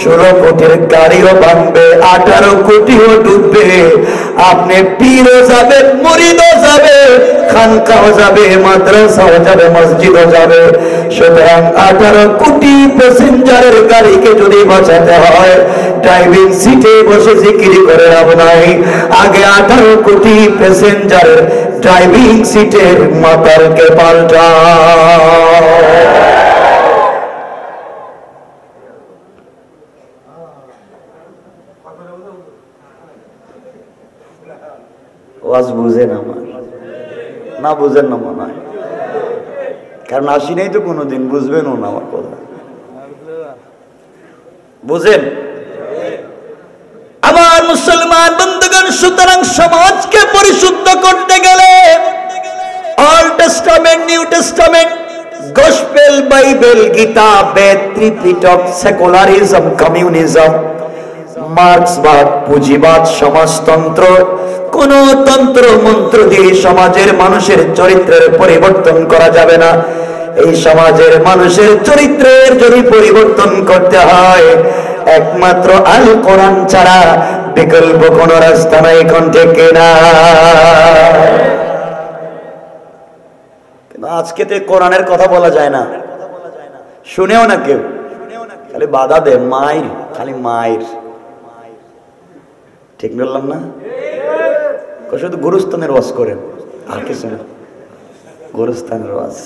Speaker 1: 16 কোটির গাড়িও ভাঙবে, 18 কোটিও ডুববে। আপনি পীরও যাবে, মুরিদও যাবে, খানকাও যাবে, মাদ্রাসাও যাবে, মসজিদও যাবে। সুতরাং 18 কোটি প্যাসেঞ্জারের গাড়িকে যদি বাঁচাতে হয়, ড্রাইভিং সিটে বসে জিকির করে লাভ নাই। আগে 18 কোটি প্যাসেঞ্জারের ড্রাইভিং সিটের মাতালকে পাল্টা। ওয়াজ বুঝেন আমার না, বুঝেন না মনে হয়, কারণ আসি নাই তো কোনোদিন, বুঝবেনও না আমার কথা। বুঝেন আমার মুসলমান বন্ধুগণ, সুতরাং সমাজকে পরিশুদ্ধ করতে গেলে old testament, new testament, gospel, Bible, Gita, Veda, Tripitaka, secularism, communism, মার্ক্সবাদ, পুঁজিবাদ, সমাজতন্ত্র, কোন তন্ত্র মন্ত্র দিয়ে সমাজের মানুষের চরিত্রের পরিবর্তন করা যাবে না। এই সমাজের মানুষের চরিত্রের যদি পরিবর্তন করতে হয়, একমাত্র আল কোরআন ছাড়া বিকল্প কোন রাস্তা নাই। এখন ঠিক না? কিন্তু আজকে তো কোরআনের কথা বলা যায় না, শুনেও না কেউ, খালি বাধা দে, মায়ের, খালি মায়ের। ঠিক বললাম না? শুধু গুরুস্থানের ওয়াজ করেন, আর কিছু না। গুরুস্থানের ওয়াজ,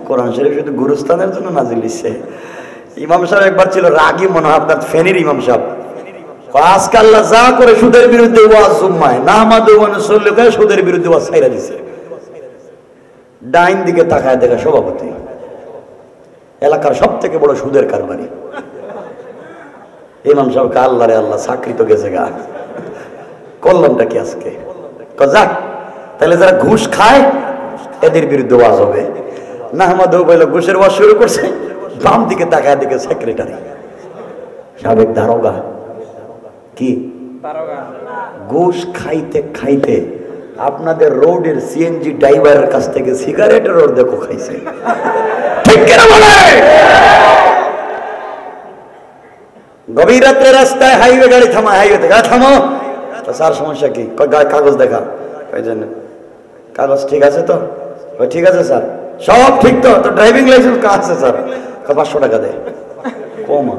Speaker 1: কোরআন শরীফ শুধু গুরুস্থানের জন্য নাজিল হইছে। ইমাম সাহেব একবার ছিল রাগী, মনে হয় আপনার ফেনীর ইমাম সাহেব। আজকে আল্লাহ যা করে সুদের বিরুদ্ধে ওয়াজ জুম্মায় না আমাদের চললে সুদের বিরুদ্ধে ওয়াজ ছাইরা দিছে। ডাইন দিকে তাকায় দেখা সভাপতি, এলাকার সব থেকে বড় সুদের কারবারি। ইমাম সাহেবকে আল্লাহ রে আল্লাহ, চাকরি তো গেছে গা, করলামটা কি আজকে? যাক, তাহলে যারা ঘুষ খায় এদের বিরুদ্ধে ওয়াজ হবে না। আমাদের বলল ঘুষের ওয়াজ শুরু করছে, বাম দিকে তাকায় দিকে সেক্রেটারি, সাবেক দারোগা, কি ঘুষ খাইতে খাইতে আপনাদের রোডের সিএনজি ড্রাইভারের কাছ থেকে সিগারেটের রোড দেখো খাইছে। ঠিক কেন বলে? গভীর রাত্রে রাস্তায় হাইওয়ে গাড়ি থামা, হাইওয়ে থেকে থামো, স্যার সমস্যা কি? কাগজ দেখা, কাগজ ঠিক আছে তো? ঠিক আছে স্যার, সব ঠিক তো? ড্রাইভিং লাইসেন্স আছে স্যার? 500 টাকা দেয়। কমা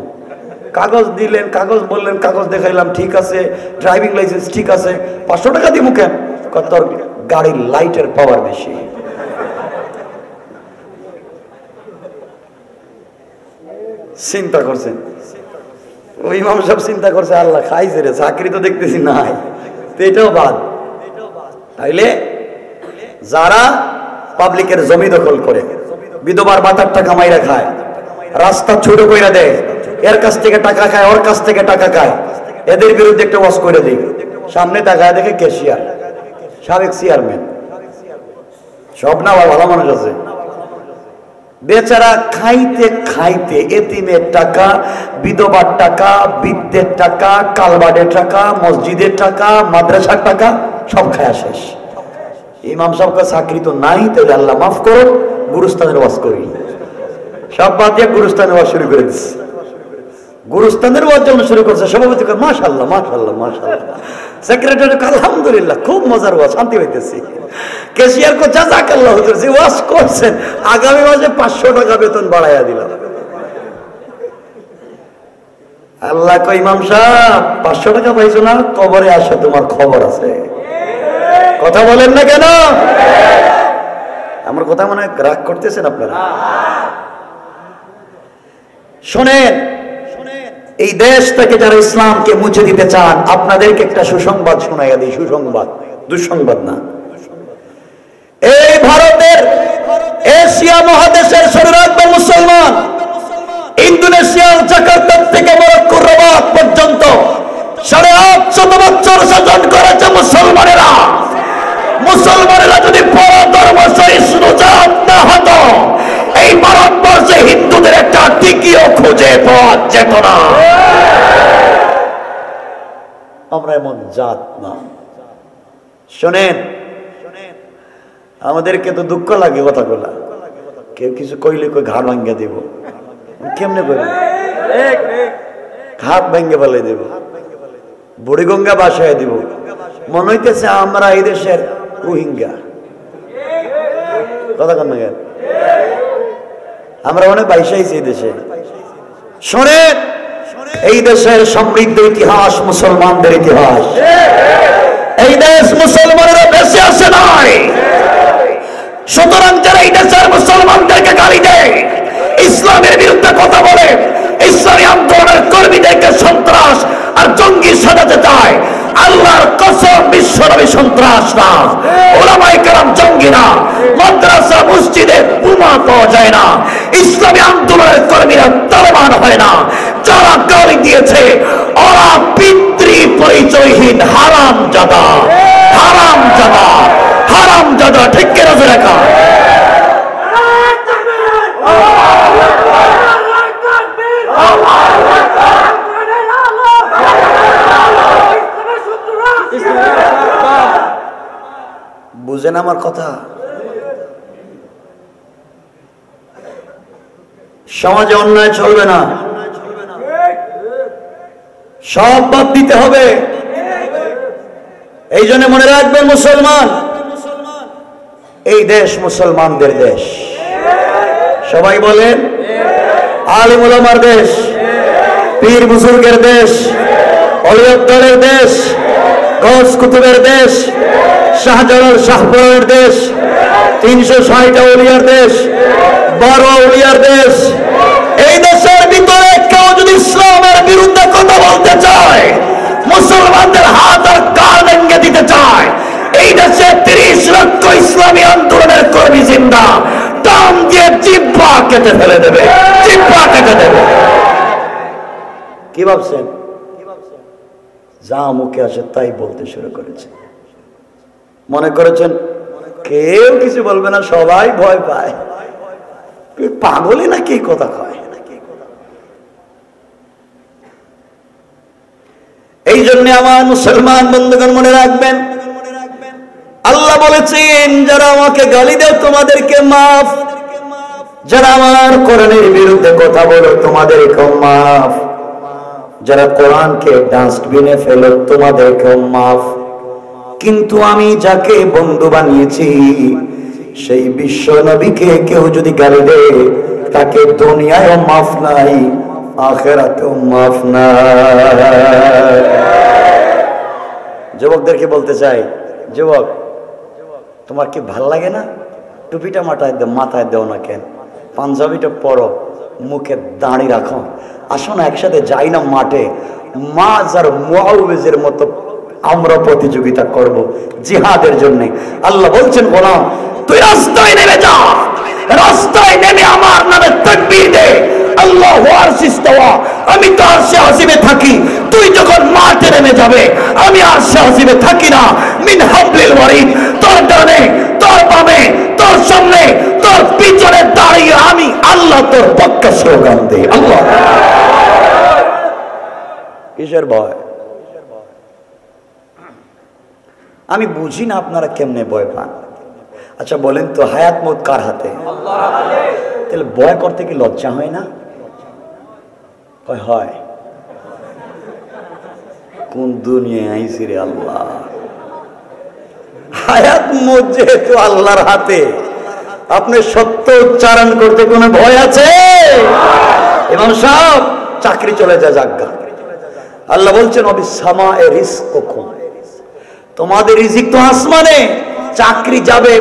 Speaker 1: কাগজ দিলেন, কাগজ বললেন, কাগজ দেখাইলাম, ঠিক আছে, ড্রাইভিং লাইসেন্স ঠিক আছে, 500 টাকা দিব কেন? তোর গাড়ির লাইটের পাওয়ার বেশি। চিন্তা করছেন? ওই ইমাম সাহেব চিন্তা করছে, আল্লাহ খাইছে রে, চাকরি তো দেখতেছি নাই, তো এটাও বাদ। তাইলে যারা পাবলিকের জমি দখল করে, বিধবার ভাতার টাকা মাইরা খায়, রাস্তা ছোট কইরা দেয়, এর কাছ থেকে টাকা খায়, ওর কাছ থেকে টাকা খায়, এদের বিরুদ্ধে একটা ওয়াজ করে দিই। সামনে তাকায় দেখে ক্যাশিয়ার, সাবেক চেয়ারম্যান, সব না ভালো মানুষ আছে, বেচারা খাইতে খাইতে এতিমের টাকা, বিধবার টাকা, বৃদ্ধের টাকা, কালবাডের টাকা, মসজিদের টাকা, মাদ্রাসার টাকা সব খায়া শেষ। ইমাম সাহেবকে চাকরি তো নাই, তাহলে আল্লাহ মাফ করো, গুরুস্থানের ওয়াজ করি। সব বাদ দিয়ে গুরুস্থানের ওয়াজ শুরু করে দিচ্ছে। গুরুস্থানের ওয়াজ যখন শুরু করছে, সভাপতি মাশাআল্লাহ মাশাআল্লাহ মাশাআল্লাহ, সেক্রেটারি আলহামদুলিল্লাহ, খুব মজার ওয়াজ, শান্তি পাইতেছি। ক্যাশিয়ার কো জাযাকাল্লাহ হুজুর, যে ওয়াজ করছেন আগামী মাসে 500 টাকা বেতন বাড়াইয়া দিলাম। আল্লাহ কই ইমাম সাহেব 500 টাকা পাইছো না, কবরে আসো, তোমার খবর আছে। কথা বলেন না কেন? আমার কথা মনে রাগ করতেছেন আপনারা? শোনেন, এই দেশ থেকে যারা ইসলামকে মুছে দিতে চান, আপনাদেরকে একটা সুসংবাদ শোনাইয়া দিই। সুসংবাদ, দুঃসংবাদ না। এই ভারতের এশিয়া মহাদেশের সর্বাত্মক মুসলমান, ইন্দোনেশিয়ার জাকার্তা থেকে মরক্কোর রাবাত পর্যন্ত 850 বছর শাসন করেছে মুসলমানেরা। মুসলমানেরা যদি পর ধর্ম একটা টিকিও খুঁজে পাওয়া যেত না। আমরা এমন জাত না। শোনেন, আমাদেরকে তো দুঃখ লাগে কথাগুলা, কেউ কিছু কইলে কই ঘাড় ভাঙ্গে দেব, কেমনে করবে, হাত ভেঙ্গে ফেলে দেব, বুড়িগঙ্গা বাসায় দিব, মনে হইতেছে আমরা এই দেশের রোহিঙ্গা। কথা কন না, আমরা অনেক বাইসাইছি এই দেশে। শোনেন, এই দেশের সমৃদ্ধ ইতিহাস মুসলমানদের ইতিহাস। এই দেশ মুসলমানেরা বেঁচে আসে নাই। সুতরাং যারা এই দেশের মুসলমানদেরকে গালি দেয়, ইসলামের বিরুদ্ধে কথা বলে, ইসলামী আন্দোলনের কর্মীদেরকে সন্ত্রাস আর জঙ্গি সাজাতে চায়, আল্লাহর কসম বিশ্বনবী সন্ত্রাস না, ওলামায়ে কেরাম জঙ্গি না, মাদ্রাসা মসজিদে বোমা পাওয়া যায় না, ইসলামী আন্দোলনের কর্মীরা তালেবান হয় না। যারা গালি দিয়েছে ওরা পিতৃ পরিচয়হীন হারামজাদা, হারামজাদা, হারামজাদা। ঠিক কিনা রেখা? বুঝেন আমার কথা? সমাজে অন্যায় চলবে না, সব বাদ দিতে হবে। এই জন্য মনে রাখবেন, মুসলমান, এই দেশ মুসলমানদের দেশ। সবাই বলেন, আলিম উলামার দেশ, পীর বুজুর্গের দেশ, অলিয়তদের দেশ, গৌস কুতুবের দেশ, শাহজালাল শাহপুরের দেশ, 360টা ওলিয়ার দেশ, 12 ওলিয়ার দেশ। এই দেশের ভিতরে কেউ যদি ইসলামের বিরুদ্ধে কথা বলতে চায়, মুসলমানদের হাত আর কান ভেঙে দিতে চায়, এই দেশে 30 লক্ষ ইসলামী আন্দোলনের কর্মী জিন্দা, টান দিয়ে জিহ্বা কেটে ফেলে দেবে, জিহ্বা কেটে দেবে। কি ভাবছেন? যা মুখে আসে তাই বলতে শুরু করেছে। মনে করেছেন কেউ কিছু বলবে না, সবাই ভয় পায়, পাগলই নাকি কথা কয়। এই জন্য আমার মুসলমান বন্ধুগণ মনে রাখবেন, আল্লাহ বলেছেন, যারা আমাকে গালি দেয় তোমাদেরকে মাফ, যারা আমার কোরআনের বিরুদ্ধে কথা বলো তোমাদেরকে মাফ, যারা কোরআনকে ডাস্টবিনে ফেলো তোমাদেরকে মাফ। কিন্তু আমি যাকে বন্ধু বানিয়েছি সেই বিশ্ব নবীকে কেউ যদি গালি দেয়, তাকে দুনিয়ায়ও মাফ নাই, আখিরাতেও মাফ নাই। যুবকদেরকে বলতে চাই, যুবক, তোমার কি ভাল লাগে না? টুপিটা মাথায় দেও না কেন? পাঞ্জাবিটা পরো, মুখে দাঁড়ি রাখো, আসো না একসাথে যাই না মাঠে, মাছ আর মুআউযের মতো আমরা প্রতিযোগিতা করব জিহাদের জন্য। আল্লাহ বলছেন, গোলাম তুই রাস্তায় নেমে যা, রাস্তায় নেমে আমার নামে তাকবীর দে, আল্লাহু আরশিস্তাওয়া, আমি তো আরশে আজিমে থাকি। তুই যখন মাঠে নেমে যাবে, আমি আরশে আজিমে থাকি না। মিন হাবলিল ওয়ারিদ, তোর ডানে, তোর বামে, তোর সামনে, তোর পিছনে দাঁড়িয়ে আমি আল্লাহ তোর পক্ষে স্লোগান দেই। আল্লাহ, কিসের ভয়? আমি বুঝি না আপনারা কেমনে ভয় পান। আচ্ছা বলেন তো, হায়াত মত কার হাতে? তাহলে ভয় করতে কি লজ্জা হয় না? হয়। কোন দুনিয়ায় আইছি রে আল্লাহ। হায়াত মত যেহেতু আল্লাহর হাতে, আপনি সত্য উচ্চারণ করতে কোনো ভয় আছে? ইমাম সাহেব, চাকরি চলে যায় জাগা। আল্লাহ বলছেন, অবিসামা এ রিজকুকুম, তোমাদের রিজিক তো আসমানে, চাকরি যাবে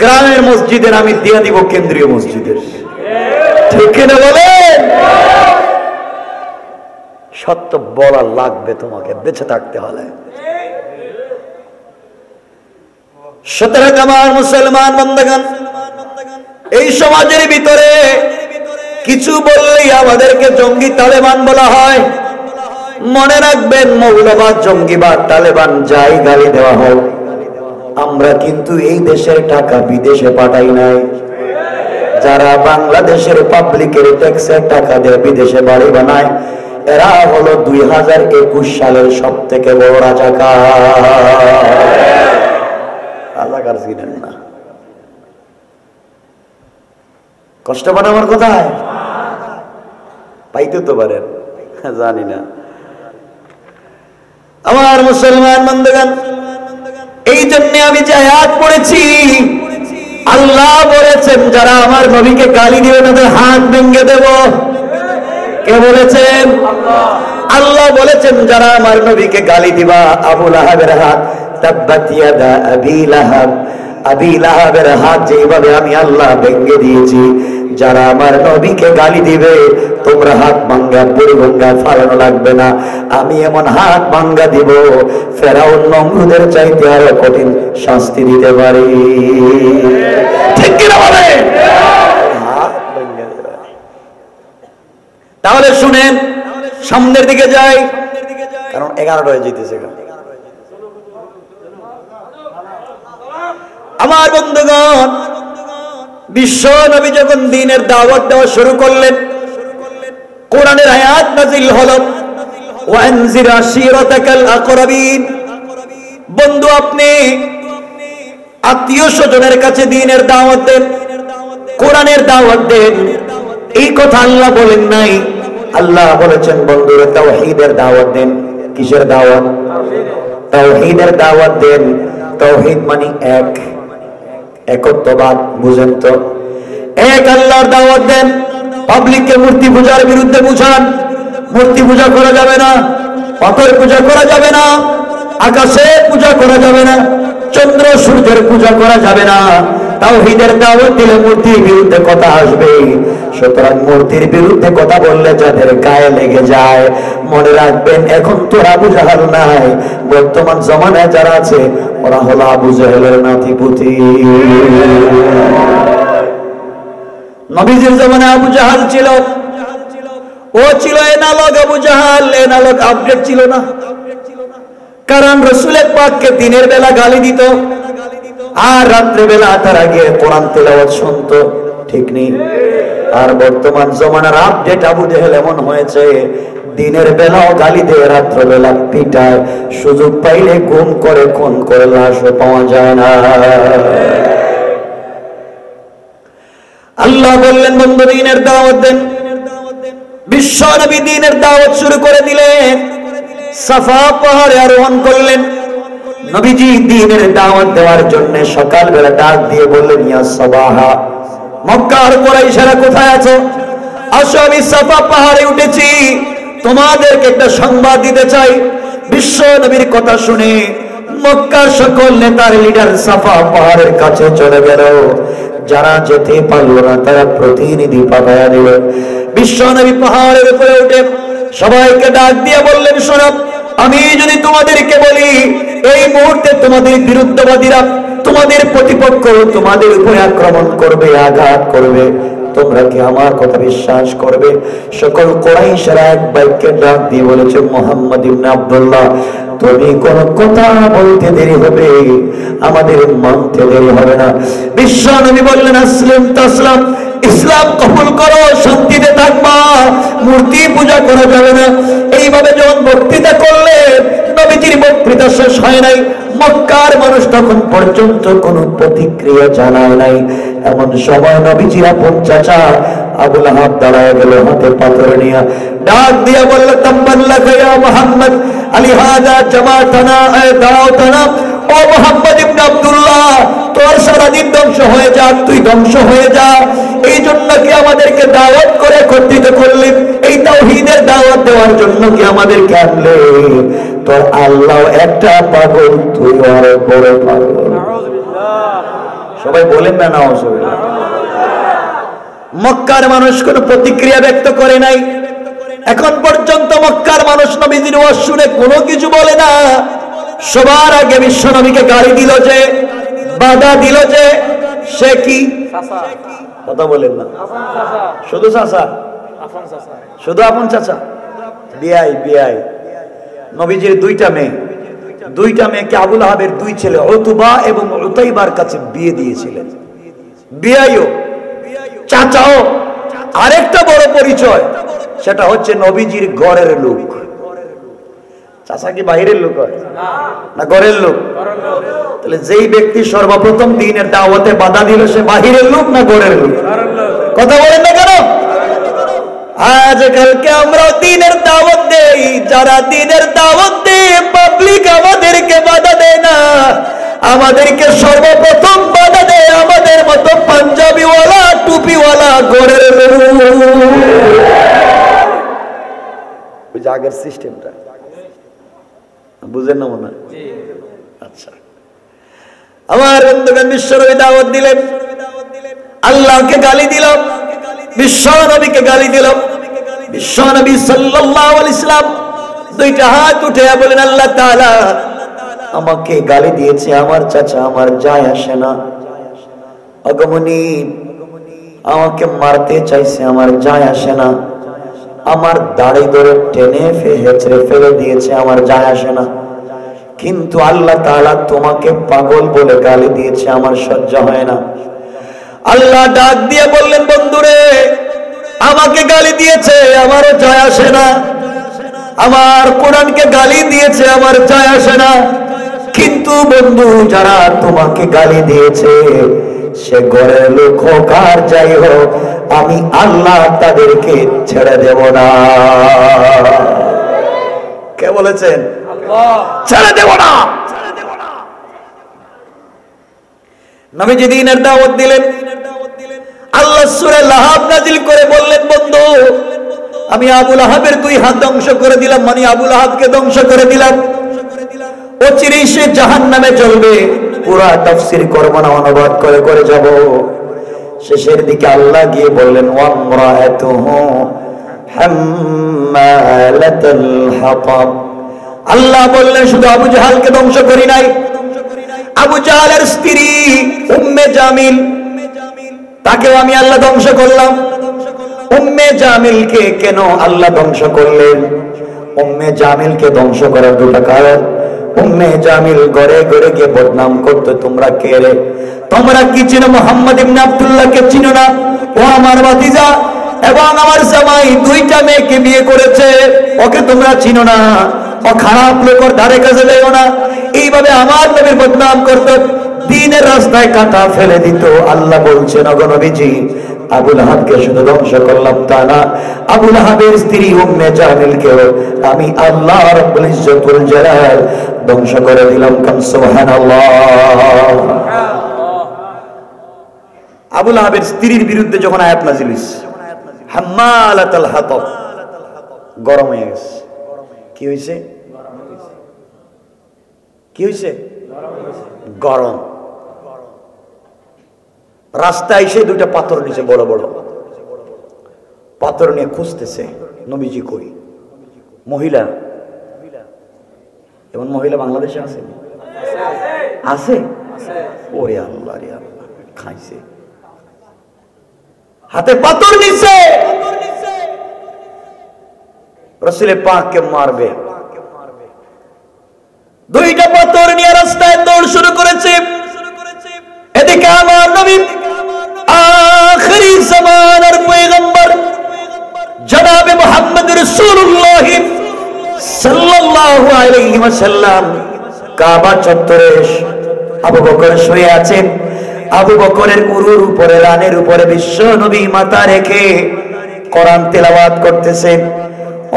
Speaker 1: গ্রামের মসজিদের, আমি দিয়ে দিব কেন্দ্রীয় মসজিদের। ঠিক না বলেন? সত্য বলা লাগবে তোমাকে বেঁচে থাকতে হলে। সুতরাং আমার মুসলমান বন্ধুগণ, এই সমাজের ভিতরে কিছু বললেই আমাদেরকে জঙ্গি তালেবান বলা হয়। মনে রাখবেন, মৌলবাদ, জঙ্গিবাদ, তালেবান যাই গালি দেওয়া হোক, আমরা কিন্তু এই দেশের টাকা বিদেশে পাঠাই নাই। যারা বাংলাদেশের পাবলিকের ট্যাক্সের টাকা দিয়ে বিদেশে বাড়ি বানায়, এরা হলো 2021 সালের সব থেকে বড় রাজাকার। রাজাকার ছিলেন না। কষ্ট পান আমার কোথায়? পাইতে তো পারেন, জানি না। আমার মুসলমান বন্ধুগণ, এই জন্য আমি যে আয়াত পড়েছি, আল্লাহ বলেছেন যারা আমার নবীকে গালি দিবে তাদের হাত ভেঙে দেব। কে বলেছেন? আল্লাহ বলেছেন যারা আমার নবীকে গালি দিবা, আবু লাহাবের হাত, তাব্বাত ইয়াদা আবি লাহাব, আবি লাহাবের হাত যেভাবে আমি আল্লাহ ভেঙে দিয়েছি, যারা আমার নবীকে গালি দিবে তোমরা হাত ভাঙ্গা বুড়ি ভাঙ্গা ফালানো লাগবে না, আমি এমন হাত ভাঙ্গা দিব ফেরাউন নমরুদের চাইতে আরো কঠিন শাস্তি দিতে পারি। ঠিক কিনা বলে? হাত ভাঙ্গা দেবে। তাহলে শুনেন, সামনের দিকে যাই, কারণ 11টা হয়ে যেতেছে। আমার বন্ধুগণ, বিশ্ব নবী যখন দ্বীনের দাওয়াত দেওয়া শুরু করলেন, কোরআনের আয়াত নাযিল হলো, ওয়ানজির আশিরাতাকাল আকরাবিন। বন্ধু, আপনি আত্মীয় স্বজনের কাছে দ্বীনের দাওয়াত দেন, কোরআনের দাওয়াত দেন। এই কথা আল্লাহ বলেন নাই, আল্লাহ বলেছেন বন্ধুরা তাওহীদের দাওয়াত দেন। কিসের দাওয়াত? তাওহীদের দাওয়াত দেন। তাওহীদ মানে এক, একত্ববাদ, বুঝেন তো? এক আল্লাহর দাওয়াত দেন। পাবলিককে মূর্তি পূজার বিরুদ্ধে বুঝান। মূর্তি পূজা করা যাবে না, পাথর পূজা করা যাবে না, আকাশে পূজা করা যাবে না, চন্দ্র সূর্যের পূজা করা যাবে না। তাওহীদের দাওয়াত দিলে মূর্তির বিরুদ্ধে কথা আসবে। সুতরাং মূর্তির বিরুদ্ধে কথা বললে যাদের গায়ে লেগে যায়, মনে রাখবেন এখন তো আবু জাহাল নাই, বর্তমান জমানায় যারা আছে ওরা হলো আবু জাহেলের নাতিপুতি। নবীজির জমানায় আবু জাহাল ছিল, ও ছিল analogue Abu Jahl, analogue update ছিল না। কারণ রাসূলের পাককে দিনের বেলা গালি দিত আর রাত্রে বেলা তারা গিয়ে কোরআন তেলাওয়াত শুনতো, ঠিক নেই? আর বর্তমান জমানার আপডেট আবু জাহেল এমন হয়েছে, দিনের বেলাও গালি দেয়, রাত্র বেলা পিটায়, সুযোগ পাইলে গুম করে, খুন করে, লাশও পাওয়া যায় না। আল্লাহ বললেন বন্ধু দ্বীনের দাওয়াত দেন। বিশ্ব নবী দ্বীনের দাওয়াত শুরু করে দিলেন, সাফা পাহাড়ে আরোহণ করলেন। নবীজি দ্বীনের দাওয়াত দেওয়ার জন্য সকালবেলা ডাক দিয়ে বললেন, ইয়া সাবাহা, মক্কার কুরাইশরা কোথায় আছো? আসো, আমি সাফা পাহাড়ে উঠেছি, তোমাদেরকে একটা সংবাদ দিতে চাই। বিশ্ব নবীর কথা শুনে মক্কার সকল নেতার লিডার সাফা পাহাড়ের কাছে চলে গেল। যারা যেতে পারল না তারা প্রতিনিধি পাঠায়া দিল। বিশ্ব নবী পাহাড়ের উপরে উঠে সবাইকে ডাক দিয়ে বললেন, শোনো, আমি যদি তোমাদেরকে বলি এই মুহূর্তে তোমাদের বিরুদ্ধবাদীরা, তোমাদের প্রতিপক্ষ তোমাদের উপরে আক্রমণ করবে, আঘাত করবে, তোমরা কি আমার কথা বিশ্বাস করবে? সকল কুরাইশরা এক বাক্যে ডাক দিয়ে বলেছে, মুহাম্মদ ইবনে আব্দুল্লাহ, তুমি কোন কথা বলতে দেরি হবে, আমাদের মানতে দেরি হবে না। বিশ্ব নবী বললেন, আসলিম তাসলাম, ইসলাম কবুল করো, শান্তিতে থাকবা, মূর্তি পূজা করা যাবে না। এইভাবে যখন বক্তৃতা করলে নবীজির বক্তৃতা শেষ হয় নাই, মক্কার মানুষ তখন পর্যন্ত কোনো প্রতিক্রিয়া জানায় নাই। এমন সময় নবীজির আপন চাচা আবু লাহাব দাঁড়ায় গেল, হাতে পাথর নিয়ে ডাক দিয়ে বলল, তাব্বান লাকা ইয়া মুহাম্মদ, আলিহাযা জামাতানা দাওতানা। ও মুহাম্মদ ইবনে আব্দুল্লাহ, তোর সারাদিন ধ্বংস হয়ে যা, তুই ধ্বংস হয়ে যা। এই জন্য কি আমাদেরকে দাওয়াত করে একত্রিত করলি? এই তাওহীদের দাওয়াত দেওয়ার জন্য কি আমাদেরকে আনলে? তোর আল্লাহ একটা পাগল, তুই আর বড় পাগল। সবাই বলেন না নাউজুবিল্লাহ। মক্কার মানুষ কোনো প্রতিক্রিয়া ব্যক্ত করে নাই। এখন পর্যন্ত মক্কার মানুষ নবীজির ওয়াজ শুনে কোনো কিছু বলে না। সবার আগে বিশ্ব নবীকে গালি দিল যে, বাধা দিল যে, সে কি? কথা বলেন না, শুধু চাচা, শুধু আপন চাচা, বিআই বিআই। নবীজির দুইটা মেয়েকে আবু লাহাবের দুই ছেলে উতবা এবং উতাইবার কাছে বিয়ে দিয়েছিলেন। বিআইও চাচাও আরেকটা বড় পরিচয়, সেটা হচ্ছে নবীজির ঘরের লোক। চাচা কি বাইরের লোক হয় না ঘরের লোক? তাহলে যেই ব্যক্তি সর্বপ্রথম দ্বীনের দাওয়াতে বাধা দিল সে বাহিরের লোক না ঘরের লোক? কথা বলেন না কেন? আজকালকে আমরা দ্বীনের দাওয়াত দেই, যারা দ্বীনের দাওয়াত দেয় পাবলিক আমাদেরকে বাধা দেয় না, আমাদেরকে সর্বপ্রথম বাধা দেয় আমাদের মতো পাঞ্জাবিওয়ালা টুপিওয়ালা ঘরের লোক। ওই যে আগের সিস্টেমটা বুঝেন না মনে হয়? আচ্ছা, আমার বন্ধুগণ বিশ্বনবী দাওয়াত দিলেন, আল্লাহকে গালি দিল, বিশ্বনবীকে গালি দিল। বিশ্বনবী সাল্লাল্লাহু আলাইহি ওয়াসাল্লাম দুইটা হাত উঠে বলেন, আল্লাহ তাআলা আমাকে গালি দিয়েছে আমার চাচা, আমার যায় আসে না। আগমনী আমাকে মারতে চাইছে, আমার যায় আসে না। আমার দাড়ি ধরে টেনে হেঁচড়ে ফেলে দিয়েছে, আমার যায় আসে না। কিন্তু আল্লাহ তাআলা তোমাকে পাগল বলে গালি দিয়েছে, আমার সহ্য হয় না। আল্লাহ ডাক দিয়ে বললেন, বন্ধুরে আমাকে গালি দিয়েছে, আমারও যায় আসে না। আমার কোরআনকে গালি দিয়েছে, আমার যায় আসে না। কিন্তু বন্ধু যারা তোমাকে গালি দিয়েছে সে ঘরের লোক হোক আর যাই হোক, আমি আল্লাহ তাদেরকে ছেড়ে দেব না। কে বলেছেন? ছেড়ে দেব না। নবীজি দ্বীনের দাওয়াত দিলেন, আল্লাহ সূরা লাহাব নাজিল করে বললেন, বন্ধু আমি আবু লাহাবের 2 হাত ধ্বংস করে দিলাম, মানে আবু লাহাবকে ধ্বংস করে দিলাম। অচিরেই সে জাহান্নামে জ্বলবে। পুরা তাফসীর করব না, অনুবাদ করে করে যাব। শেষের দিকে আল্লাহ গিয়ে বললেন, ওয়ামরাআতুহু হাম্মালাতাল হাতাব। আল্লাহ বললেন শুধু আবু জাহালকে ধ্বংস করি নাই, আবু জাহালের স্ত্রী উম্মে জামিল, তাকেও আমি আল্লাহ ধ্বংস করলাম। উম্মে জামিলকে কেন আল্লাহ ধ্বংস করলেন? উম্মে জামিলকে ধ্বংস করার 2টা কারণ। উম্মে জামিল ঘরে ঘরে গিয়ে বদনাম করতে, তোমরা কে রে? তোমরা কি চিনো মুহাম্মদ ইবনে আব্দুল্লাহকে? চিনো না? ও আমার ভাতিজা এবং আমার জামাই 2টা মেয়েকে বিয়ে করেছে, ওকে তোমরা চিনো না? ও খারাপ লোক, ওর ধারে কাছে যাইও না। এইভাবে আমার নবীর বদনাম করতে, দ্বীনের রাস্তায় কাঁটা ফেলে দিত। আল্লাহ বলছেন, ওগো নবীজি আবু লাহাবকে শুধু ধ্বংস করলাম তা না, আবু লাহাবের স্ত্রী উম্মে জামিলকেও আমি আল্লাহ রাব্বুল ইজ্জতুল জালাল ধ্বংস করে দিলাম। কাম সুবহানাল্লাহ। আবু লাহাবের স্ত্রীর বিরুদ্ধে যখন আয়াত নাযিল হইছে, হাম্মালাতাল হাতাব, গরম হয়ে গেছে। কি হইছে? কি হইছে? গরম। রাস্তায় এসে 2টা পাথর নিচে, বড় বড় পাথর নিয়ে খুঁজতেছে, নবীজি কই? মহিলা, এমন মহিলা বাংলাদেশে আছে? আছে? ওরে আল্লাহ রে আল্লাহ, খাইছে। হাতে পাথর নিছে, রাসূলে পাককে মারবে। 2টা পাথর নিয়ে রাস্তায় দৌড় শুরু করেছে। এদিকে আমার নবী আখিরি জামানার পয়গম্বর জনাবে মুহাম্মদ রাসূলুল্লাহ সাল্লাল্লাহু আলাইহি ওয়াসাল্লাম কাবা চত্বরে আবু বকর শুয়ে আছেন। আবু বকরের উরুর উপরে, রানের উপরে বিশ্ব নবী মাথা রেখে কোরআন তেলাওয়াত করতেছেন।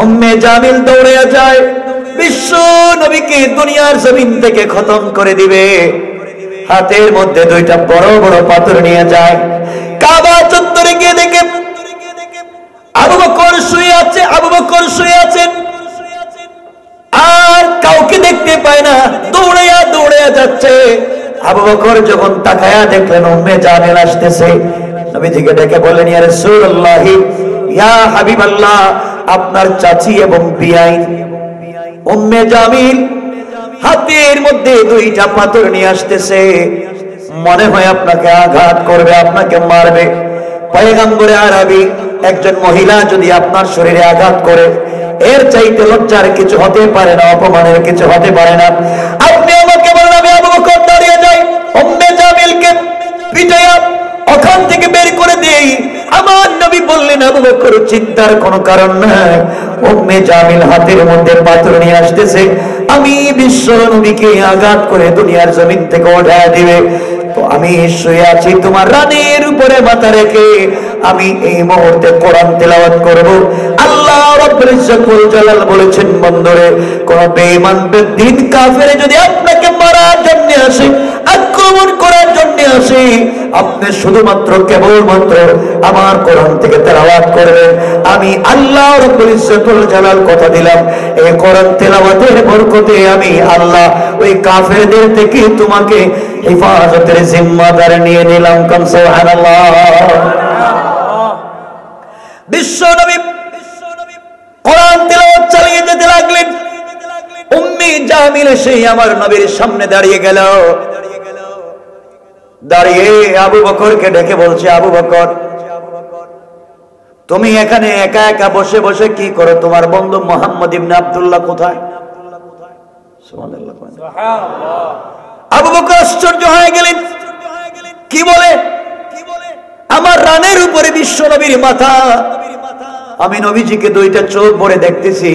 Speaker 1: উম্মে জামিল দৌড়ে যায়, বিশ্ব নবীকে দুনিয়ার জমিন থেকে খতম করে দিবে। হাতের মধ্যে 2টা বড় বড় পাথর নিয়ে যায়। কাবা চত্বরে গিয়ে দেখে আবু বকর শুয়ে আছে, আবু বকর শুয়ে আছেন, আর কাউকে দেখতে পায় না। দৌড়াইয়া দৌড়াইয়া যাচ্ছে। আবু বকর যখন তাকায়া দেখলেন উম্মে জামিল আসতেছে, নবীজিকে ডেকে বললেন, ইয়া রাসূলুল্লাহ, ইয়া হাবিবাল্লাহ, আপনার চাচি এবং বিয়াই উম্মে জামিল হাতের মধ্যে 2টা পাথর নিয়ে আসতেছে। মনে হয় আপনাকে আঘাত করবে, আপনাকে মারবে। পয়গম্বরে আরবি একজন মহিলা যদি আপনার শরীরে আঘাত করে, এর চাইতে লজ্জার কিছু হতে পারে না, অপমানের কিছু হতে পারে না। আপনি আমাকে বলেন, আমি আবু বকর দাঁড়িয়ে যাই, উম্মে জামিলকে পিটাইয়া ওখান থেকে বের করে দেই, চিন্তার কোনো কারণ নাই। উম্মে জামিল হাতের মধ্যে পাথর নিয়ে আসতেছে, আমি বিশ্ব নবীকে আঘাত করে দুনিয়ার জমিন থেকে উঠায় দিবে। তো আমি শুয়ে আছি, তোমার রানের উপরে মাথা রেখে আমি এই মুহূর্তে কোরআন তেলাওয়াত করব। আল্লাহ রাব্বুল ইজ্জতুল জালাল বলেছেন, বন্ধুরে, কোন বেঈমান বেদিন কাফের যদি আপনাকে মারার জন্য আসে, আক্রমণ করার জন্য আসে, আপনি শুধুমাত্র কেবলমাত্র আমার কোরআন থেকে তেলাওয়াত করবেন। আমি আল্লাহ রাব্বুল ইজ্জতুল জালাল কথা দিলাম, এই কোরআন তেলাওয়াতের বরকতে আমি আল্লাহ ওই কাফেরদের থেকে তোমাকে হেফাজতের জিম্মাদার নিয়ে নিলাম। কাম সুবহানাল্লাহ। বিশ্ব নবী কোরআন তেলাওয়াত চালিয়ে যেতে লাগলেন। উম্মে জামিল সেই আমার নবীর সামনে দাঁড়িয়ে গেল। দাঁড়িয়ে আবু বকরকে ডেকে বলছে, আবু বকর, তুমি এখানে একা একা বসে বসে কি করো? তোমার বন্ধু মুহাম্মদ ইবনে আব্দুল্লাহ কোথায়? সুবহানাল্লাহ। আবু বকর আশ্চর্য হয়ে গেলেন, কি বলে? আমার রানের উপরে বিশ্ব নবীর মাথা, আমি নবীজিকে দুইটা চোখ ভরে দেখতেছি,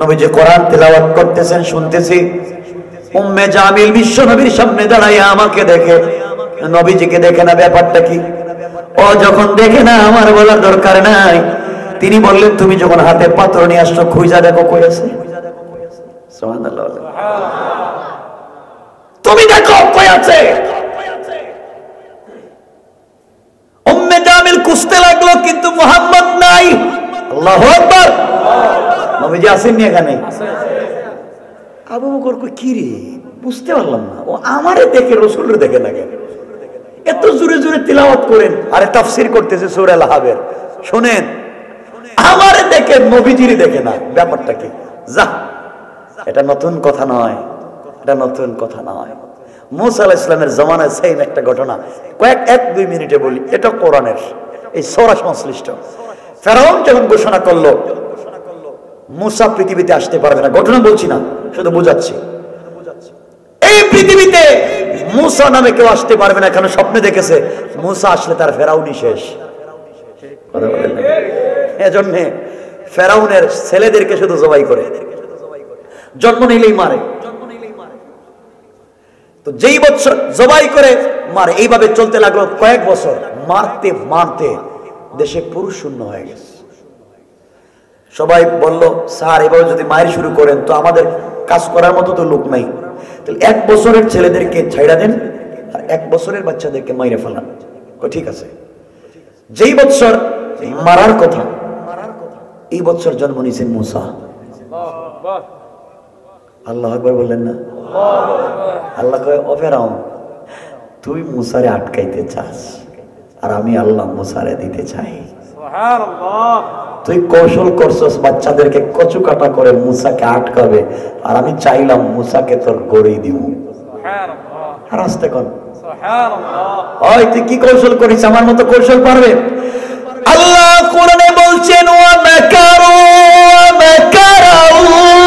Speaker 1: নবীজি কোরআন তেলাওয়াত করতেছেন শুনতেছি। উম্মে জামিল বিশ্ব নবীর সামনে দাঁড়ায় আমাকে দেখে, নবীজিকে দেখে না। ব্যাপারটা কি? ও যখন দেখে না, আমার বলার দরকার নাই। তিনি বললেন, তুমি যখন হাতে পাথর নিয়ে আসছো, খুঁজা দেখো কই আছে। সুবহানাল্লাহ। তুমি দেখো কই আছে। উম্মে জামিল খুঁজতে লাগলো, কিন্তু মুহাম্মদ নাই। আল্লাহু আকবার। নবীজি আসেননি এখানে? আবু বকর কই, কি রে, বুঝতে পারলাম না, ও আমারে দেখে রাসূলরে দেখে না কেন? এত জোরে জোরে তিলাওয়াত করেন, আরে তাফসীর করতেছে সূরা আল-আহজাব। শুনেন, আমারে দেখে নবীজিরে দেখে না, ব্যাপারটা কি? যা, এটা নতুন কথা নয়, এটা নতুন কথা নয়। মুসা আলাইহিস সালামের জামানায় সেম একটা ঘটনা, এক দুই মিনিটে বলি, এটা কোরআনের এই সূরা সংশ্লিষ্ট। ফেরাউন যখন ঘোষণা করলো মুসা পৃথিবীতে আসতে পারবে না, ঘটনা বলছি না, শুধু বুঝাচ্ছি, এই পৃথিবীতে মুসা নামে কেউ আসতে পারবে না, কারণ স্বপ্নে দেখেছে মুসা আসলে তার ফেরাউনই শেষ। এজন্য ফেরাউনের ছেলেদেরকে শুধু জবাই করে, জন্ম নিলেই মারে। তো যেই বছর জবাই করে মারে, এইভাবে চলতে লাগলো কয়েক বছর। মারতে মারতে দেশে পুরুষ শূন্য হয়ে গেছে। সবাই বলল, স্যার এভাবে যদি মায়ের শুরু করেন তো আমাদের কাজ করার মতো তো লোক নাই, তাহলে 1 বছরের ছেলেদেরকে ছাইড়া দেন আর 1 বছরের বাচ্চাদেরকে মাইরে ফেলান। ঠিক আছে। যেই বছর মারার কথা, এই বছর জন্ম নিয়েছেন মুসা। আল্লাহ আকবার বললেন না? আল্লাহ কয়, ও ফেরাউন, তুই মুসারে আটকাইতে চাস আর আমি আল্লাহ মুসারে দিতে চাই। তুই কৌশল করছস বাচ্চাদেরকে কচু কাটা করে মুসাকে আটকাবে, আর আমি চাইলাম মুসাকে তোর গড়েই দিব। আর আসতে কোন তুই কি কৌশল করিস? আমার মতো কৌশল পারবে? আল্লাহ কোরআনে বলছেন, ওয়া মাকারু ওয়া মাকারাল্লাহ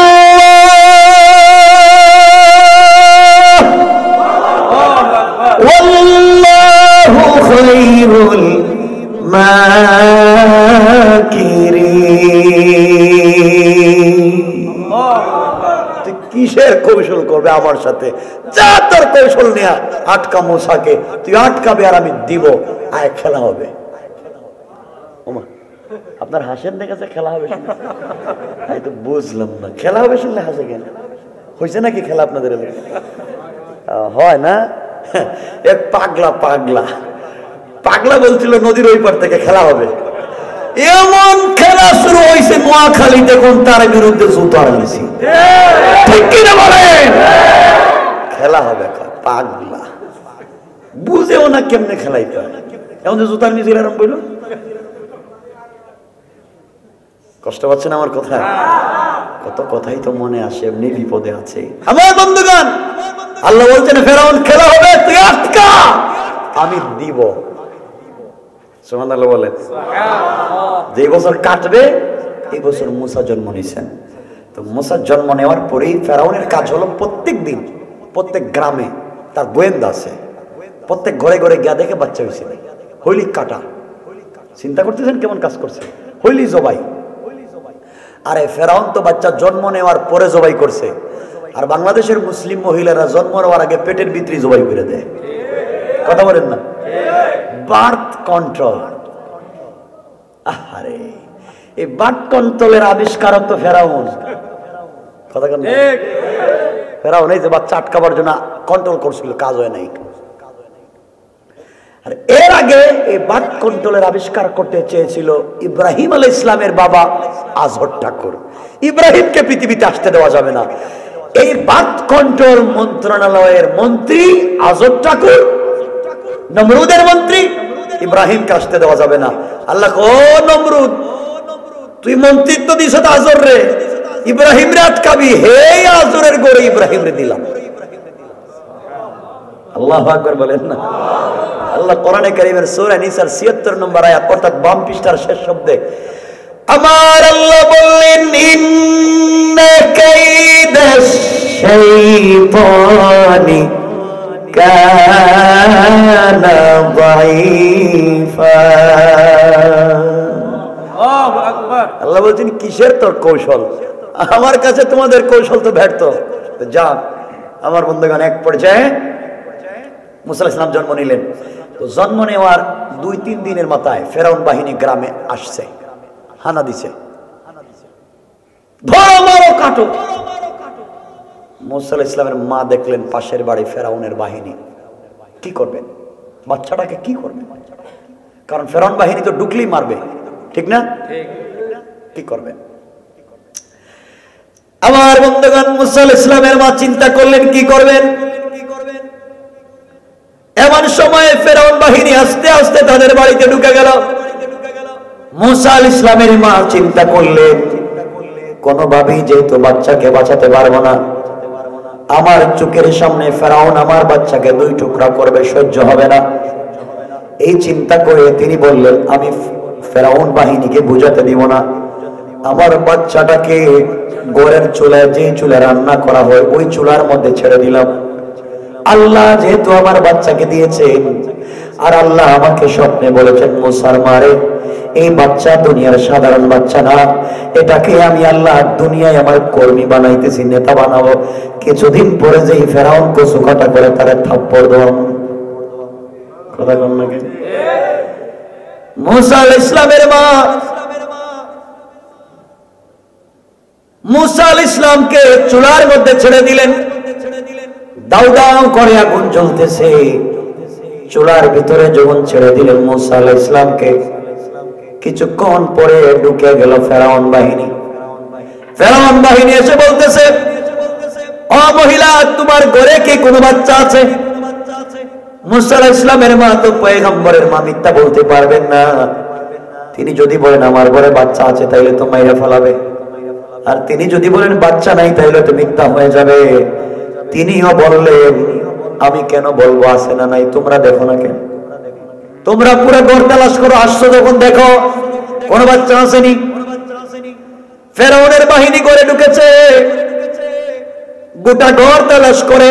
Speaker 1: ওয়াল্লাহু খায়রুল তুই কিসের কৌশল করবে আমার সাথে? যা তোর কৌশল নিয়ে আটকা মুসাকে, তুই আটকাবে আর আমি দিব, আয় খেলা হবে। আপনার হাসেন দেখেছে খেলা হবে? আমি তো বুঝলাম না, খেলা হবে শুনলে হাসে কেন? হয়েছে নাকি খেলা আপনাদের এলাকায়? হয় না? এক পাগলা পাগলা পাগলা বলছিল নদীর ওই পার থেকে খেলা হবে। এমন খেলা শুরু হয়েছে নোয়াখালীতে, কোন তার বিরুদ্ধে জুতার মিছিল। ঠিক কিনা বলেন? খেলা হবে। পাগলা বুঝেও না কেমনে খেলাইতে হয়, এখন যে জুতার মিছিল এরকম বলল। কষ্ট পাচ্ছেন আমার কথা? কত কথাই তো মনে আসে, এমনি বিপদে আছে আমার বন্ধুগণ। আল্লাহ বলছেন, ফেরাউন খেলা হবে, তুই আটকা, আমি দিব। সুবহানাল্লাহ বলেন। যে বছর কাটবে, এই বছর মুসা জন্ম নিয়েছেন। তো মুসা জন্ম নেওয়ার পরেই ফেরাউনের কাজ হলো প্রত্যেক দিন প্রত্যেক গ্রামে তার গোয়েন্দা আছে, প্রত্যেক ঘরে ঘরে গিয়া দেখে বাচ্চা হয়েছে, হইলি কাটা। চিন্তা করতেছেন কেমন কাজ করছে? হইলি জবাই। আরে ফেরাউন তো বাচ্চা জন্ম নেওয়ার পরে জবাই করছে, আর বাংলাদেশের মুসলিম মহিলারা জন্ম নেওয়ার আগে পেটের ভিতরে জবাই করে দেয়। কথা বলেন না? Birth control. আরে এই বার্থ কন্ট্রোলের আবিষ্কারক তো ফেরাউন। কথা কেন? ফেরাউন এই যে বাচ্চা আটকাবার জন্য কন্ট্রোল করছিল, কাজ হয় নাই। আর এর আগে এই বার্থ কন্ট্রোলের আবিষ্কার করতে চেয়েছিল ইব্রাহিম আলাইহিস ইসলামের বাবা আজহর ঠাকুর। ইব্রাহিমকে পৃথিবীতে আসতে দেওয়া যাবে না, এই বার্থ কন্ট্রোল মন্ত্রণালয়ের মন্ত্রী আজহর ঠাকুর, নমরুদের মন্ত্রী, ইব্রাহিমকে আসতে দেওয়া যাবে না। আল্লাহ ও নমরুদ, তুই মন্ত্রিত্ব দিছ আজর রে, ইব্রাহিম রে আটকাবি, হে আজরের গড়ে ইব্রাহিম রে দিলাম। আল্লাহু আকবার বলেন না? আল্লাহ কোরআনে কারীমের সূরা নিসার ৭৬ নম্বর আয়াত অর্থাৎ বাম পৃষ্ঠার শেষ শব্দে আমার আল্লাহ বললেন, ইন্না কাইদাশ শাইতানি কানা যায়ীফা। আল্লাহু আকবার। আল্লাহ বলছেন কিসের তোর কৌশল? আমার কাছে তোমাদের কৌশল তো ব্যর্থ। যা আমার বন্ধুগণ, এক পর্যায়ে মুসা আলাইহিস সালাম জন্ম নিলেন। তো জন্ম নেওয়ার ২-৩ দিনের মাথায় ফেরাউন বাহিনী গ্রামে আসছে, হানা দিছে, ধরো মারো কাটো। মুসা আলাইহিস সালামের মা দেখলেন পাশের বাড়ি ফেরাউনের বাহিনী, কি করবেন? বাচ্চাটাকে কি করবেন? কারণ ফেরাউন বাহিনী তো ঢুকলেই মারবে, ঠিক না? কি করবেন? আমার বন্ধুগণ, মুসা আলাইহিস সালামের মা চিন্তা করলেন কি করবেন। এমন সময় ফেরাউন বাহিনী আস্তে আস্তে তাদের বাড়িতে ঢুকে গেল। মুসা আলাইহিস সালামের মা চিন্তা করলেন কোনোভাবেই যেহেতু বাচ্চাকে বাঁচাতে পারবো না, আমার চোখের সামনে ফেরাউন আমার বাচ্চাকে 2 টুকরা করবে, সহ্য হবে না। এই চিন্তা করে তিনি বললেন, আমি ফেরাউন বাহিনীকে বুঝাতে দিব না, আমার বাচ্চাটাকে গোরের চুলায়, যে চুলায় রান্না করা হয় ওই চুলার মধ্যে ছেড়ে দিলাম। আল্লাহ যেহেতু আমার বাচ্চাকে দিয়েছেন, আর আল্লাহ আমাকে স্বপ্নে বলেছেন মুসার মারে এই বাচ্চা দুনিয়ার সাধারণ বাচ্চা না, এটাকে আমি আল্লাহ দুনিয়ায় আমার কর্মী বানাইতেছি, নেতা বানাবো। কিছুদিন পরে যেই ফেরাউন কচু কাটা করে তারে থাপ্পড় দেওয়া। কথা বল না কেন? মুসা আলাইহিস সালামের মা মুসা আলাইহিস সালামকে চুলার মধ্যে ছেড়ে দিলেন। দাউ দাউ করে আগুন জ্বলতেছে, চুলার ভিতরে যখন ছেড়ে দিলেন মুসা আলাইহিস সালামকে, কিছুক্ষণ পরে ঢুকে গেল ফেরাউন বাহিনী। ফেরাউন বাহিনী এসে বলতেছে, ও মহিলা, তোমার ঘরে কি কোনো বাচ্চা আছে? মুসা আলাইহিস সালামের মা তো পয়গম্বরের মা, মিথ্যা বলতে পারবেন না। তিনি যদি বলেন আমার ঘরে বাচ্চা আছে তাইলে তো মাইরা ফেলাবে, আর তিনি যদি বলেন বাচ্চা নাই তাইলে তো মিথ্যা হয়ে যাবে। তিনিও বললেন, আমি কেন বলবো আছে না নাই, তোমরা দেখো না কেন? তোমরা পুরো ঘর তালাশ করো, আসছো যখন দেখো কোন বাচ্চা আসেনি। ফেরাউনের বাহিনী করে ঢুকেছে, গোটা ঘর তালাশ করে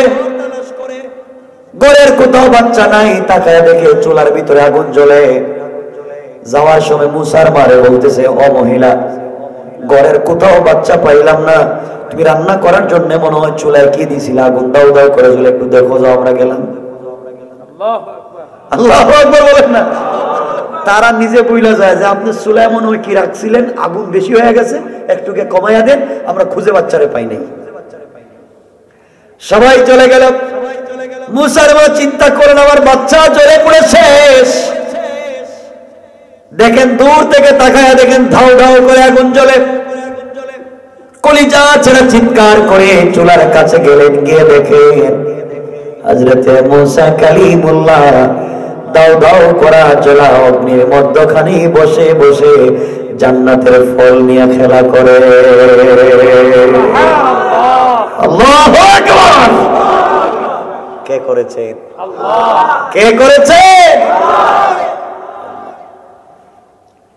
Speaker 1: ঘরের কোথাও বাচ্চা নাই। তাকায় দেখে চুলার ভিতরে আগুন জ্বলে। যাওয়ার সময় মুসার মারে বলতেছে, ও মহিলা, ঘরের কোথাও বাচ্চা পাইলাম না, তুমি রান্না করার জন্য মনে হয় চুলায় কি দিছিল, আগুন দাউ দাউ করে জ্বলে, একটু দেখো যাও। আমরা গেলাম। আল্লাহু আকবার বলেন না? তারা নিজে বুঝলা যায় যে আপনি চুলায় মনে হয় কি রাখছিলেন, আগুন বেশি হয়ে গেছে, একটুকে কমাইয়া দেন, আমরা খুঁজে বাচ্চারে পাই নাই। সবাই চলে গেল। মুসার মা চিন্তা করেন আমার বাচ্চা জ্বলে পড়ে শেষ। দেখেন দূর থেকে তাকায় দেখেন ধাউ ধাউ করে আগুন জ্বলে। কলিজা ছেড়ে চিৎকার করে চুলার কাছে গেলেন, গিয়ে দেখেন হযরতে মুসা কালিমুল্লাহ দাউ দাউ করা জ্বলা অগ্নির মধ্যখানে বসে বসে জান্নাতের ফল নিয়ে খেলা করে। আল্লাহু আকবার! কে করেছে? আল্লাহ। কে করেছে?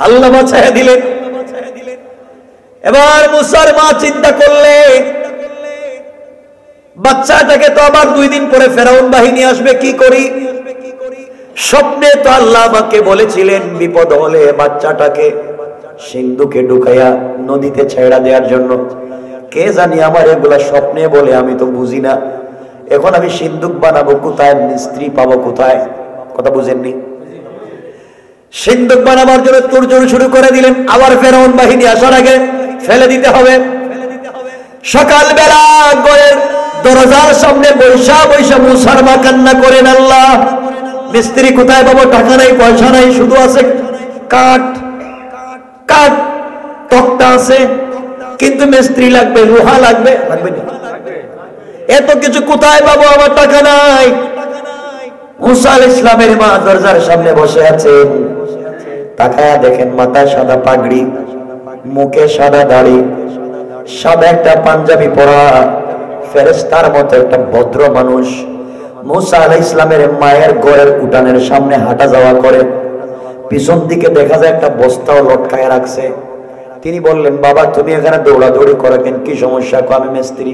Speaker 1: আল্লাহ বাঁচায় দিলেন। এবার মুসার মা চিন্তা করলে বাচ্চাটাকে তো আবার 2 দিন পরে ফেরাউন বাহিনী আসবে, কি করি? স্বপ্নে তো আল্লাহ আমাকে বলেছিলেন বিপদ হলে বাচ্চাটাকে সিন্ধুকে ঢুকাইয়া নদীতে ছেড়া দেওয়ার জন্য। কে জানি আমার এগুলা স্বপ্নে বলে, আমি তো বুঝি না। এখন আমি সিন্ধুক বানাবো কোথায়, মিস্ত্রি পাবো কোথায়? কথা বুঝেননি? সিন্ধুক বানাবার জন্য তোড়জোড় শুরু করে দিলেন। আবার ফেরাউন বাহিনী আসার আগে ফেলে দিতে হবে। সকালবেলা ঘরের দরজার সামনে বৈশা বৈশা মুসার মা কান্না করেন, আল্লাহ মিস্ত্রি কোথায় পাবো? টাকা নাই, পয়সা নাই, শুধু আছে কাঠ। কাঠ তক্তা আছে, কিন্তু মিস্ত্রি লাগবে, লোহা লাগবে, লাগবে না? এত কিছু কোথায় পাবো? আমার টাকা নাই। মুসা আলাইহিস সালামের মা দরজার সামনে বসে আছেন। তাকায়া দেখেন মাথায় সাদা পাগড়ি, মুখে সাদা দাড়ি, সাদা একটা পাঞ্জাবি পরা, ফেরেশতার মতো একটা ভদ্র মানুষ মুসা আলাইহিস সালামের মায়ের ঘরের উঠানের সামনে হাঁটা যাওয়া করে। পিছন দিকে দেখা যায় একটা বস্তাও লটকায় রাখছে। তিনি বললেন, বাবা তুমি এখানে দৌড়াদৌড়ি করো কেন? কি সমস্যা? আমি মিস্ত্রি।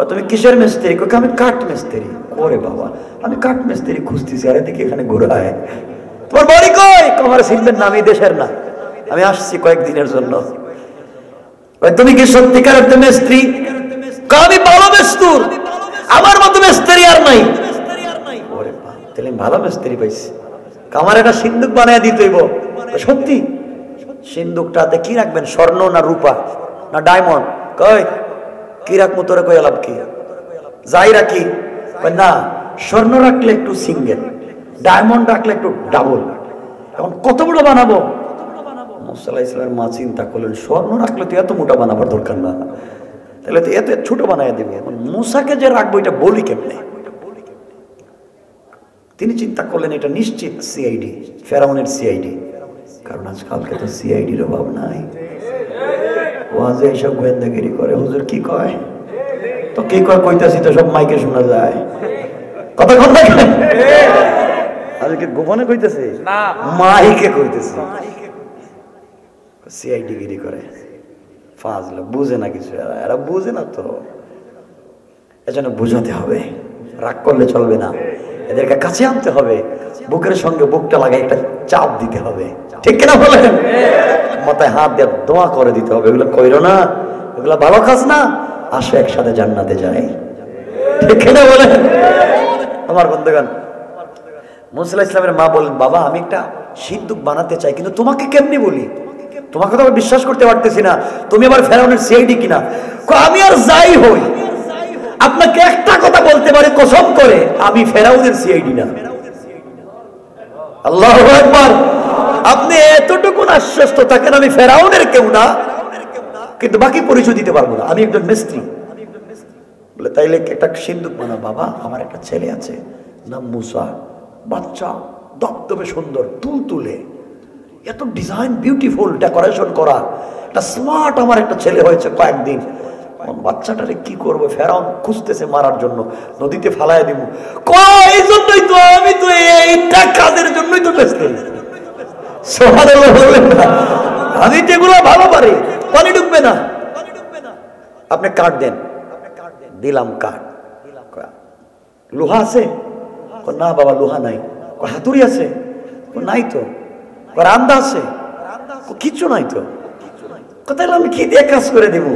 Speaker 1: তুমি কিসের মিস্ত্রি? আমি কাঠ মিস্ত্রি। ওরে বাবা, আমি কাঠ মিস্ত্রি খুঁজতেছি, আর এদিকে এখানে ঘোরায়। তোমার বাড়ি কই? আমার চিনবেন না, আমি দেশের না, আমি আসছি কয়েকদিনের জন্য। তুমি কি সত্যিকার একটা মিস্ত্রি? আমি ভালো মিস্তুর, আমার মতো মিস্ত্রি আর নাই। ওরে বাবা, তাহলে ভালো মিস্ত্রি পাইছি। আমার একটা সিন্ধুক বানায় দিতে হইব। সত্যি? সিন্ধুকটাতে কি রাখবেন? স্বর্ণ না রূপা না ডায়মন্ড? কই কি রাখবো? তোরা কই লাভ কি? যাই রাখি না, স্বর্ণ রাখলে একটু সিঙ্গেল, ডায়মন্ড রাখলে একটু ডাবল। এখন কত বড় বানাবো? মুসা আলাইহিস সালামের মা চিন্তা করলেন, স্বর্ণ রাখলে তো এত মোটা বানাবার দরকার না, তাহলে তো এত ছোট বানায় দেবে। এখন মুসাকে যে রাখবো এটা বলি কেমনে? তিনি চিন্তা করলেন এটা নিশ্চিত সিআইডি, ফেরাউনের সিআইডি। কারণ আজকালকে তো সিআইডির অভাব নাই। ওয়াজে এইসব গোয়েন্দাগিরি করে। হুজুর কি কয়? তো কি কয় কইতাছি তো সব মাইকে শোনা যায়। কথা কথা আজকে গোপনে কইতেছে না, মাইকে কইতেছে। সিআইডি গিরি করে, ফাজলা, বুঝে না কিছু। এরা বুঝে না তো, এজন্য বুঝাতে হবে। রাগ করলে চলবে না, এদেরকে কাছে আনতে হবে, বুকের সঙ্গে বুকটা লাগাই একটা চাপ দিতে হবে। ঠিক কিনা বলেন? মাথায় হাত দিয়ে দোয়া করে দিতে হবে, এগুলো কইরো না, এগুলো ভালো কাজ না, আসো একসাথে জান্নাতে যাই। ঠিক কিনা বলেন? আমার বন্ধুগণ, মুসা আলাইহিস সালামের মা বলেন, বাবা আমি একটা সিন্ধুক বানাতে চাই, কিন্তু তোমাকে কেমনি বলি? তোমাকে তো আমি বিশ্বাস করতে পারতেছি না, তুমি আবার ফেরাউনের সিআইডি কিনা। আমি আর যাই হই, আপনাকে একটা কথা বলতে পারি কসম করে, আমি ফেরাউনের সিআইডি না। আল্লাহু আকবার। আপনি এতটুকু আশ্বস্ত থাকেন আমি ফেরাউনের কেউ না, কিন্তু বাকি পরিচয় দিতে পারবো না, আমি একজন মিস্ত্রি। বলে তাইলে একটা সিন্ধুক বানাও। বাবা আমার একটা ছেলে আছে, নাম মুসা, বাচ্চা, দপদপে সুন্দর, তুলতুলে, এত ডিজাইন বিউটিফুল ডেকোরেশন করা, একটা স্মার্ট আমার একটা ছেলে হয়েছে কয়েকদিন। বাচ্চাটারে কি করবো? ফেরাউন খুঁজতেছে মারার জন্য, নদীতে ফালায় দিব। এই জন্যই তো আমি তো এইটা কাজের জন্যই তো মিস্ত্রি। সুবহানাল্লাহ বললেন না? আমি তো এগুলো ভালো পারি, পানি ডুববে না। আপনি কাঠ দেন, দিলাম কাঠ। লোহা আছে? না বাবা লোহা নাই। হাতুড়ি আছে? নাই তো। রান্দা আছে? কিছু নাই তো। কোথায় আমি কি দিয়ে কাজ করে দিব?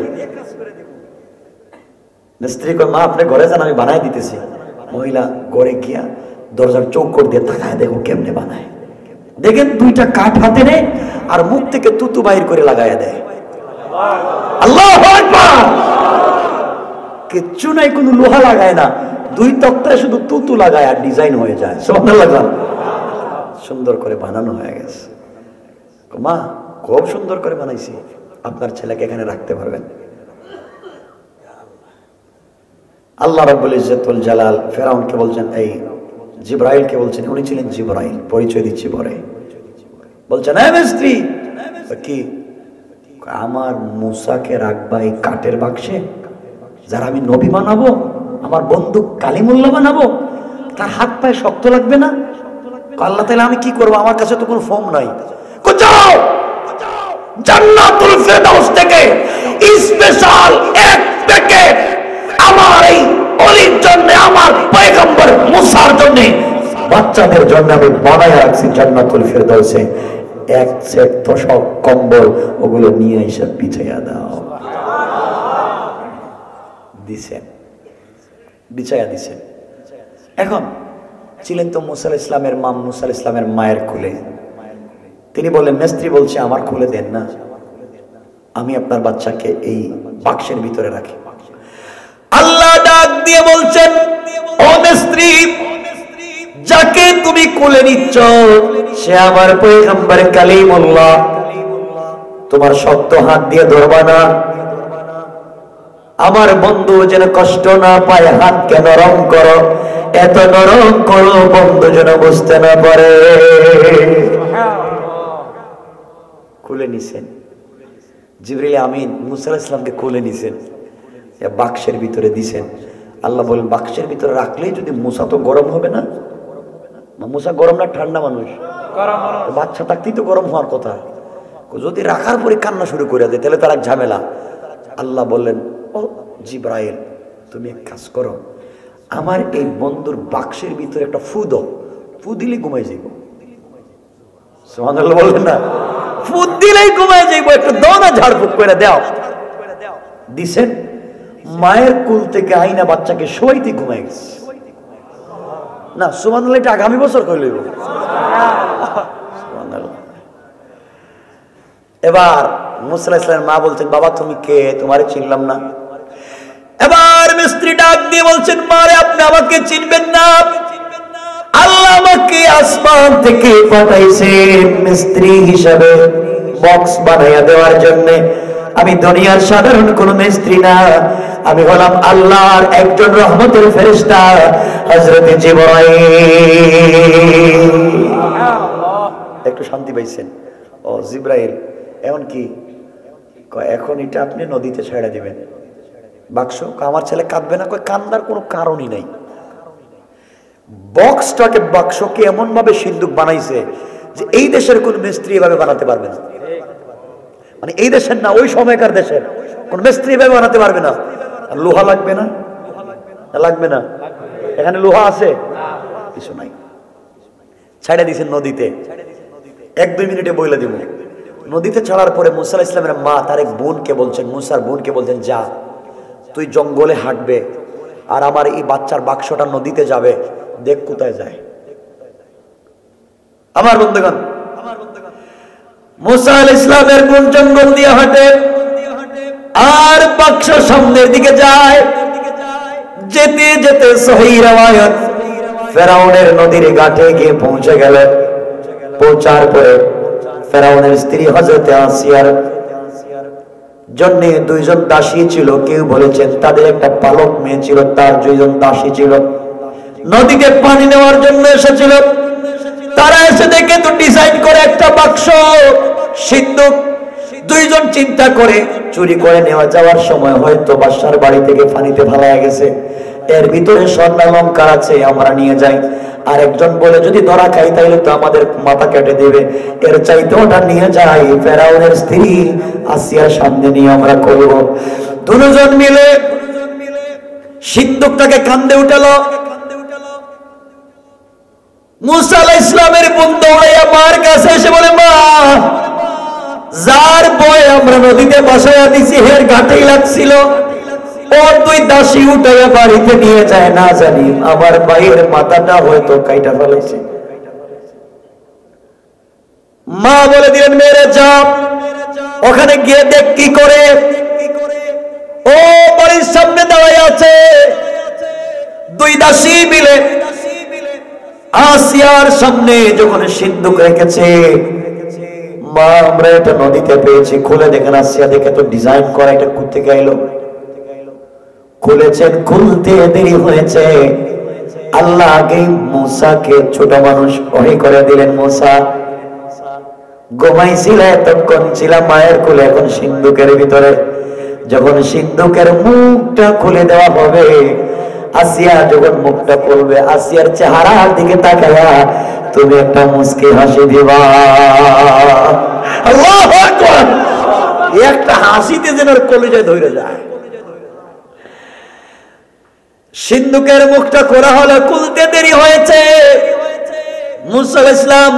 Speaker 1: মিস্ত্রি কয়, মা আপনি ঘরে যান, আমি বানাই দিতেছি। মহিলা ঘরে গিয়া দরজার চৌকট দিয়ে তাকায়, দেখো কেমনে বানায়। দেখেন দুইটা কাঠ হাতে নেয় আর মুখ থেকে তুতু বাইর করে লাগাইয়া দেয়। আল্লাহু আকবার। কিচ্ছু নাই, কোনো লোহা লাগায় না, দুই তক্তায় শুধু তুতু লাগায় আর ডিজাইন হয়ে যায়। সুবহানাল্লাহ। সুন্দর করে বানানো হয়ে গেছে। মা খুব সুন্দর করে বানাইছি, আপনার ছেলেকে এখানে রাখতে পারবেন। আল্লাহ রাব্বুল ইজ্জতুল জালাল ফেরাউনকে বলছেন, এই জিবরাইলকে বলছেন, উনি ছিলেন জিবরাইল, পরিচয় দিচ্ছি পরে। বলছেন, হ্যাঁ মিস্ত্রি কি? আমার মুসাকে রাখবা এই কাঠের বাক্সে, যারা আমি নবী বানাবো, আমার বন্ধু কালিমুল্লাহ বানাবো, তার হাত পায়ে শক্ত লাগবে না? আল্লাহ তাআলা আমি কি করবো? আমার কাছে তো কোনো ফর্ম নাই। যাও জান্নাতুল ফেরদাউস থেকে স্পেশাল এক প্যাকেট আমার এই ওলির জন্য, আমার পয়গম্বর মুসা বাচ্চাদের জন্য আমি বানায় রাখছি জান্নাতুল ফেরদাউসে, এক সেট তোশক কম্বল, ওগুলো নিয়ে এসে বিছাইয়া দাও। দিছেন, বিছাইয়া দিছেন। এখন ছিলেন তো মুসা আলাইহিস সালামের মা, মুসা আলাইহিস সালামের মায়ের কোলে। তিনি বললেন, মিস্ত্রি বলছে আমার কোলে দেন না, আমি আপনার বাচ্চাকে এই বাক্সের ভিতরে রাখি। আল্লাহ ডাক দিয়ে বলছেন, ও মিস্ত্রি, যাকে তুমি কোলে নিচ্ছ সে আমার পয়গম্বর কালিমুল্লাহ, তোমার শক্ত হাত দিয়ে ধরবা না, আমার বন্ধু যেন কষ্ট না পায়, হাতকে নরম করো, এত নরম করো বন্ধু যেন বুঝতে না পারে। কোলে নিছেন জিবরিল আমিন, মুসা আলাইহিস সালামকে কোলে নিছেন, বাক্সের ভিতরে দিছেন। আল্লাহ বলেন, বাক্সের ভিতরে রাখলেই যদি মুসা তো গরম হবে না? মুসা গরম না ঠান্ডা মানুষ? বাচ্চা থাকতেই তো গরম হওয়ার কথা। যদি রাখার পরে কান্না শুরু করে দেয় তাহলে তার এক ঝামেলা। আল্লাহ বললেন, ও জিবরাইল, তুমি এক কাজ করো, আমার এই বন্ধুর বাক্সের ভিতরে একটা ফু দাও, ফু দিলে ঘুমাই যাইব। সুবহানাল্লাহ বললেন না? ফু দিলেই ঘুমাই যাইব, একটু দাও না, ঝাড়ফুঁক করে দাও। দিছেন, মায়ের কুল থেকে আইনা বাচ্চাকে শোয়াইতে ঘুমাই গেছে। না সুবহানাল্লাহ, এটা আগামী বছর কই লইব। এবার মুসা আলাইহিস সালামের মা বলছেন, বাবা তুমি কে? তোমারে চিনলাম না। এবার মিস্ত্রি ডাক দিয়ে বলছেন, মারে আপনি আমাকে চিনবেন না, আল্লাহ আমাকে আসমান থেকে পাঠাইছেন মিস্ত্রি হিসাবে বক্স বানাইয়া দেওয়ার জন্য। আমি দুনিয়ার সাধারণ কোন মিস্ত্রি না, আমি হলাম আল্লাহর একজন রহমতের ফেরেশতা হযরত জিবরাইল। একটু শান্তি পাইছেন? ও জিবরাইল, এখন কি? এখন এটা আপনি নদীতে ছেড়ে দিবেন বাক্স। আমার ছেলে কাঁদবে না? কান্দার কোনো কারণই নাই। বক্সটাকে, বাক্সকে এমন ভাবে সিন্দুক বানাইছে যে এই দেশের কোন মিস্ত্রি এভাবে বানাতে পারবে না। মানে এই দেশের না, ওই সময়কার দেশের কোন মিস্ত্রি এভাবে বানাতে পারবে না। লোহা লাগবে না? লাগবে না? এখানে লোহা আছে? কিছু নাই। ছেড়ে দিয়েছেন নদীতে। 1-2 মিনিটে বইলে দিব। নদীতে ছাড়ার পরে মুসা আলাইহিস সালামের মা তার এক বোনকে বলছেন, মুসার বোনকে বলছেন, যা তুই জঙ্গলে হাঁটবে আর আমার এই বাচ্চার বাক্সটা নদীতে যাবে, দেখ কোথায় যায়। আমার বন্ধুগণ, মুসা আলাইহিস সালামের বোন জঙ্গল দিয়ে হাঁটে আর বাক্স সামনের দিকে যায়। যেতে যেতে সহিহ riwayat ফেরাউনের নদীর ঘাটে গিয়ে পৌঁছে গেল। পৌঁছার পরে ফেরাউনের স্ত্রী হযরত আসিয়ার জন্য 2 জন দাসী ছিল। কেউ বলেছেন তাদের একটা পালক মেয়ে ছিল, তার 2 জন দাসী ছিল। নদীতে পানি নেওয়ার জন্য এসেছিল। তারা এসে দেখে তো ডিজাইন করে একটা বাক্স সিন্দুক। 2 জন চিন্তা করে চুরি করে নেওয়া যাওয়ার সময় হয়তো বাদশার বাড়ি থেকে পানিতে ভালায়া গেছে, এর ভিতরে স্বর্ণালংকার আছে, আমরা নিয়ে যাই। আর একজন বলে যদি ধরা খাই তাহলে তো আমাদের মাথা কেটে দেবে, এর চাইতে ওটা নিয়ে যাই, ফেরাউনের স্ত্রী আসিয়ার সামনে নিয়ে আমরা করব। 2 জন মিলে সিন্দুকটাকে কাঁধে উঠালো। মুসা আলাইহিস সালামের বোন দৌড়াইয়া মার কাছে এসে বলে, মা, যার বয় আমরা নদীতে বাসায়া দিছি হের ঘাটেই লাগছিল, ওর 2 দাসী উঠাইয়া বাড়িতে নিয়ে যায়, না জানি আমার ভাইয়ের মাথাটা হয়তো কাইটা ফেলেছে। মা বলে দিলেন, মেরে যা, ওখানে গিয়ে দেখ কি করে। ও বাড়ির সামনে দাঁড়ায় আছে 2 দাসী মিলে আসিয়ার সামনে যখন সিন্দুক রেখেছে। মা, আমরা এটা নদীতে পেয়েছি। খুলে দেখেন, আসিয়া দেখে তো ডিজাইন করা, এটা করতে গেল। খুলেছেন, খুলতে দেরি হয়েছে। আল্লাহ আগে মুসাকে ছোট মানুষ ওহি করে দিলেন। মুসা ঘুমাইছিল, এতক্ষণ ছিল মায়ের কোলে, এখন সিন্দুকের ভিতরে। যখন সিন্দুকের মুখটা খুলে দেওয়া হবে, আসিয়া যখন মুখটা খুলবে, আসিয়ার চেহারার দিকে তাকায়া তুমি একটা মুস্কি হাসি দিবা। আল্লাহু আকবার! একটা হাসিতে যেন কলিজায় ধরে যায়। সিন্দুকের মুখটা খোলা হলো, খুলতে দেরি হয়েছে। মুসা আলাইহিস সালাম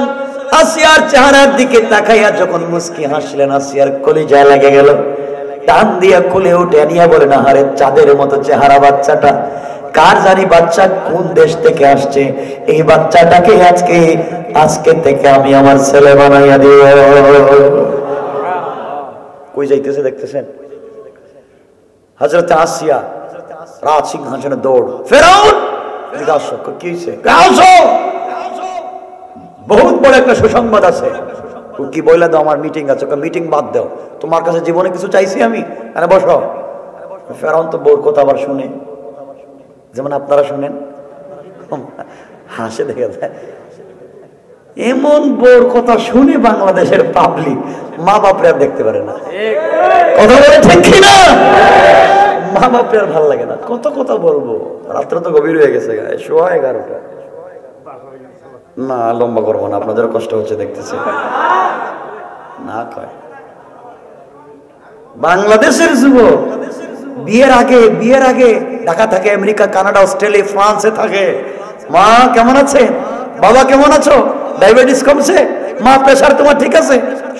Speaker 1: আসিয়ার চেহারার দিকে তাকাইয়া যখন মুস্কি হাসলেন, আসিয়ার কলিজায় লেগে গেল। টান দিয়া খুলে উঠে নিয়ে বলেন, আহারে চাঁদের মতো চেহারা বাচ্চাটা, কার জানি বাচ্চা কোন দেশ থেকে আসছে, এই বাচ্চাটাকে আজকে থেকে আমি আমার ছেলে বানাইয়া দিব। কই যাইতেছে দেখতেছেন? হযরত আসিয়া রাজ সিংহাসনে দৌড়। ফেরাউন জিজ্ঞাসা কি হইছে? আসো, বহুত বড় একটা সুসংবাদ আছে। কি বইলা দাও, আমার মিটিং আছে। মিটিং বাদ দাও, তোমার কাছে জীবনে কিছু চাইছি আমি। আরে বসো। ফেরাউন তো বউর কথা আবার শুনে, যেমন আপনারা শুনেন, হাসে দেখে যায়। এমন বউর কথা শুনে বাংলাদেশের পাবলিক মা বাপরে দেখতে পারে না। কথা বলে ঠিক কিনা? মা বাপরে আর ভালো লাগে না। কত কথা বলবো, রাত্র তো গভীর হয়ে গেছে, গায়ে সোয়া 11টা। না লম্বা করবো না, আপনাদের কষ্ট হচ্ছে দেখতেছি। না কয় বাংলাদেশের যুবক বিয়ের আগে ঢাকা থাকে, আমেরিকা, কানাডা, অস্ট্রেলিয়া, ফ্রান্সে থাকে। মা কেমন আছে? বাবা কেমন আছো? ডায়াবেটিস কমছে? মা প্রেসার তোমার ঠিক আছে?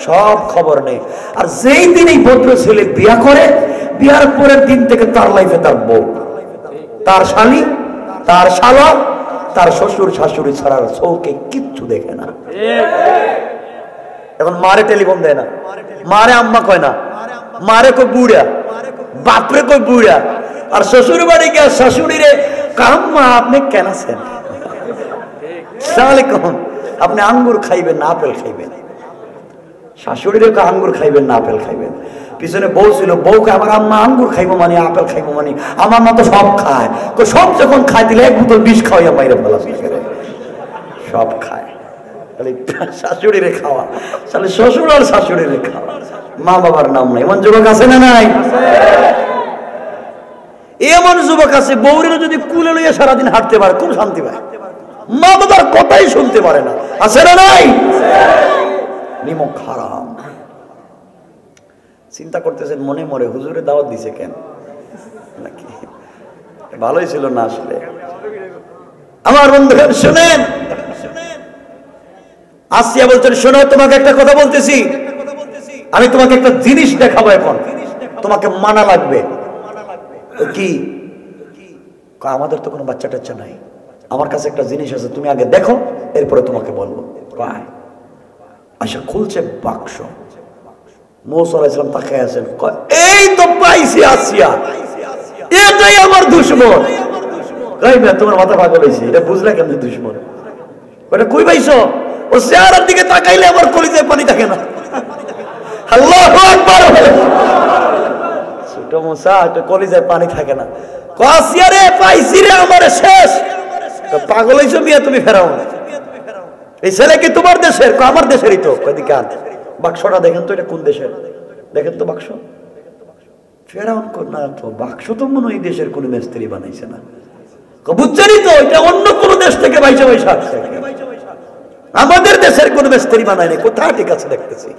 Speaker 1: সব খবর নেই। আর যেই দিন এই ভদ্র ছেলে বিয়া করে, বিয়ার পরের দিন থেকে তার লাইফে তার বউ, তার স্বামী, তার শালা, তার শ্বশুর শাশুড়ি ছাড়ার চৌকে কিচ্ছু দেখে না। এখন মারে টেলিফোন দেয় না, মারে আম্মা কয় না, মারে কই বুড়া, বাপরে কই বুড়া। আর শ্বশুর বাড়ি গিয়ে শাশুড়িরে কাম্মা আপনি কেন আছেন? আপনি আঙ্গুর খাইবেন না আপেল খাইবেন? শাশুড়িরে আঙ্গুর খাইবেন না আপেল খাইবেন? পিছনে বউ ছিল, বউকে আমার আম্মা আঙ্গুর খাইবো মানে আপেল খাইবো মানে, আমার মতো সব খায়। তো সব যখন খাই দিলে এক বোতল বিষ খাওয়াইয়া বাইরে ফেলা, সব খায়। শাশুড়িরে খাওয়া, তাহলে শ্বশুর আর শাশুড়িরে খাওয়া, মা বাবার নাম নাই। এমন যুবক আছে না নাই? এমন যুবক আছে বউরে যদি কুলে লইয়া সারাদিন হাঁটতে পারে, কোন শান্তি পায়? মা বাবার কথাই শুনতে পারে না। আছে না নাই? নিমক হারাম। চিন্তা করতেছেন মনে মনে, হুজুরে দাওয়াত দিছে কেন? নাকি ভালোই ছিল না? আসলে আমার বন্ধুগণ শুনেন, আসিয়া বলছেন, শোনো তোমাকে একটা কথা বলতেছি, আমি তোমাকে একটা জিনিস দেখাবো, এখন তোমাকে মানা লাগবে। কি? আমাদের তো কোনো বাচ্চা টাচ্চা নাই, আমার কাছে একটা জিনিস আছে, তুমি আগে দেখো, এরপরে তোমাকে বলবো। আচ্ছা, খুলছে বাক্স। মুসা আলাইহিস সালাম তাকায় আছেন, এই তো পাইছি আসিয়া, এটাই আমার দুশমন। তোমার মাথা পাগল হয়েছে, এটা বুঝলে কেন দুশমন? ওটা কই পাইছো? ও চেহারার দিকে তাকাইলে আমার কলিজায় পানি থাকে না। আল্লাহু আকবার। ছোট মুসা, এটা কলিজায় পানি থাকে না। আসিয়া রে, পাইছি রে, আমার শেষ। পাগল হইছো মিয়া তুমি? ফেরাউন, এই ছেলে কি তোমার দেশের? আমার দেশেরই তো। কদিকে বাক্সটা দেখেন তো, এটা কোন দেশের? দেখেন তো বাক্স। ফেরাউন না তো, বাক্স তো মনে হয় দেশের কোন মিস্ত্রি বানাইছে না। বুঝছেনই তো, এটা অন্য কোন দেশ থেকে বাইশা আসছে, আমাদের দেশের কোন মিস্ত্রি বানায়নি। কোথায় ঠিক আছে দেখতেছি,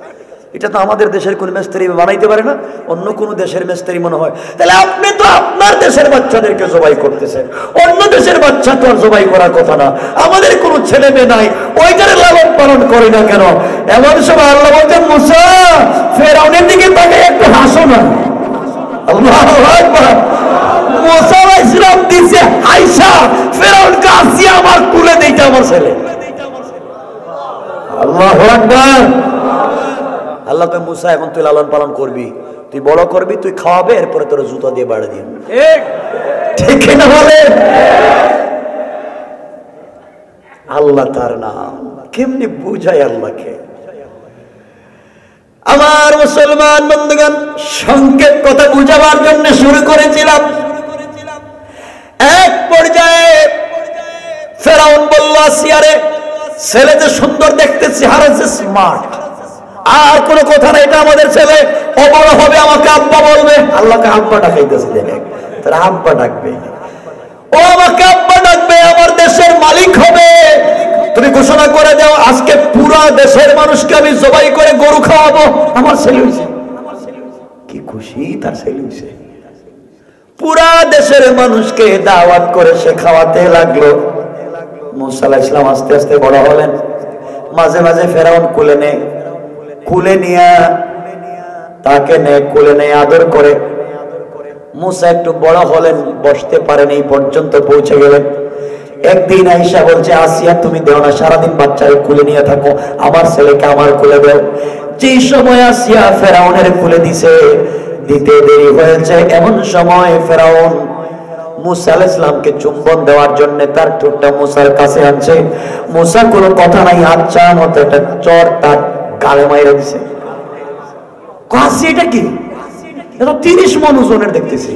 Speaker 1: এটা তো আমাদের দেশের কোন মিস্ত্রি বানাইতে পারে না, অন্য কোন দেশের মিস্ত্রি মনে হয়। তাহলে আপনি তো আপনার দেশের বাচ্চাদেরকে জবাই করতেছেন, অন্য দেশের বাচ্চা তো আর জবাই করার কথা না। আমাদের কোনো ছেলে মেয়ে নাই, ওইটারে লালন পালন করি না কেন? এমন সময় আল্লাহ বলছেন, মুসা ফেরাউনের দিকে তাকে একটু হাসো না। আল্লাহু আকবার। মুসা আলাইহিস সালাম দিছে হাইসা, ফেরাউনকে আসিয়া আমার কুলে দিতে আমার ছেলে। আল্লাহু আকবার। আল্লাহ কয়, মুসা এখন তুই লালন পালন করবি, তুই বড় করবি, তুই খাওয়াবে, এরপরে তোর জুতা দিয়ে বাড়ি দিন। ঠিক না বলে? আল্লাহ তার নাম কেমনি বুঝায় আল্লাহকে। আমার মুসলমান বন্ধুগণ, সংক্ষেপ কথা বুঝাবার জন্য শুরু করেছিলাম। এক পর্যায়ে ফেরাউন বলল, আসিয়ারে, ছেলে যে সুন্দর দেখতে, চেহারা যে স্মার্ট, আর কোনো কথা না, এটা আমাদের ছেলে, ও বড় হবে আমাকে আব্বা বলবে। আল্লাহকে আব্বা ডাকাইতেছে, দেখেন তারা আব্বা ডাকবে, ও আমাকে আব্বা ডাকবে, আমার দেশের মালিক হবে। তুমি ঘোষণা করে দাও, আজকে পুরা দেশের মানুষকে আমি জবাই করে গরু খাওয়াবো, আমার ছেলে হয়েছে। কি খুশি তার ছেলে হয়েছে। পুরা দেশের মানুষকে দাওয়াত করে সে খাওয়াতে লাগলো। মুসা আলাইহিস সালাম আস্তে আস্তে বড় হলেন। মাঝে মাঝে ফেরাউন কুলে নিয়ে তাকে কোলে নিয়ে আদর করে। মুসা একটু বড় হলেন, বসতে পারেন, এই পর্যন্ত পৌঁছে গেলেন। একদিন আয়েশা বলছে, আসিয়া তুমি দেও না, সারাদিন বাচ্চাকে কুলে নিয়ে থাকো, আমার ছেলেকে আমার কুলে দাও। যে সময় আসিয়া ফেরাউনের কুলে দিতে দেরি হয়েছে, এমন সময় ফেরাউন মুসা আলাইহিস সালামকে চুম্বন দেওয়ার জন্য তার ঠোঁটটা মুসার কাছে আনছে। মুসা কোনো কথা নাই, আচ্ছা মতো একটা চর তার গালে মাইরা দিছে। কাছে এটা কি? এটা 30 মণ ওজনের দেখতেছি।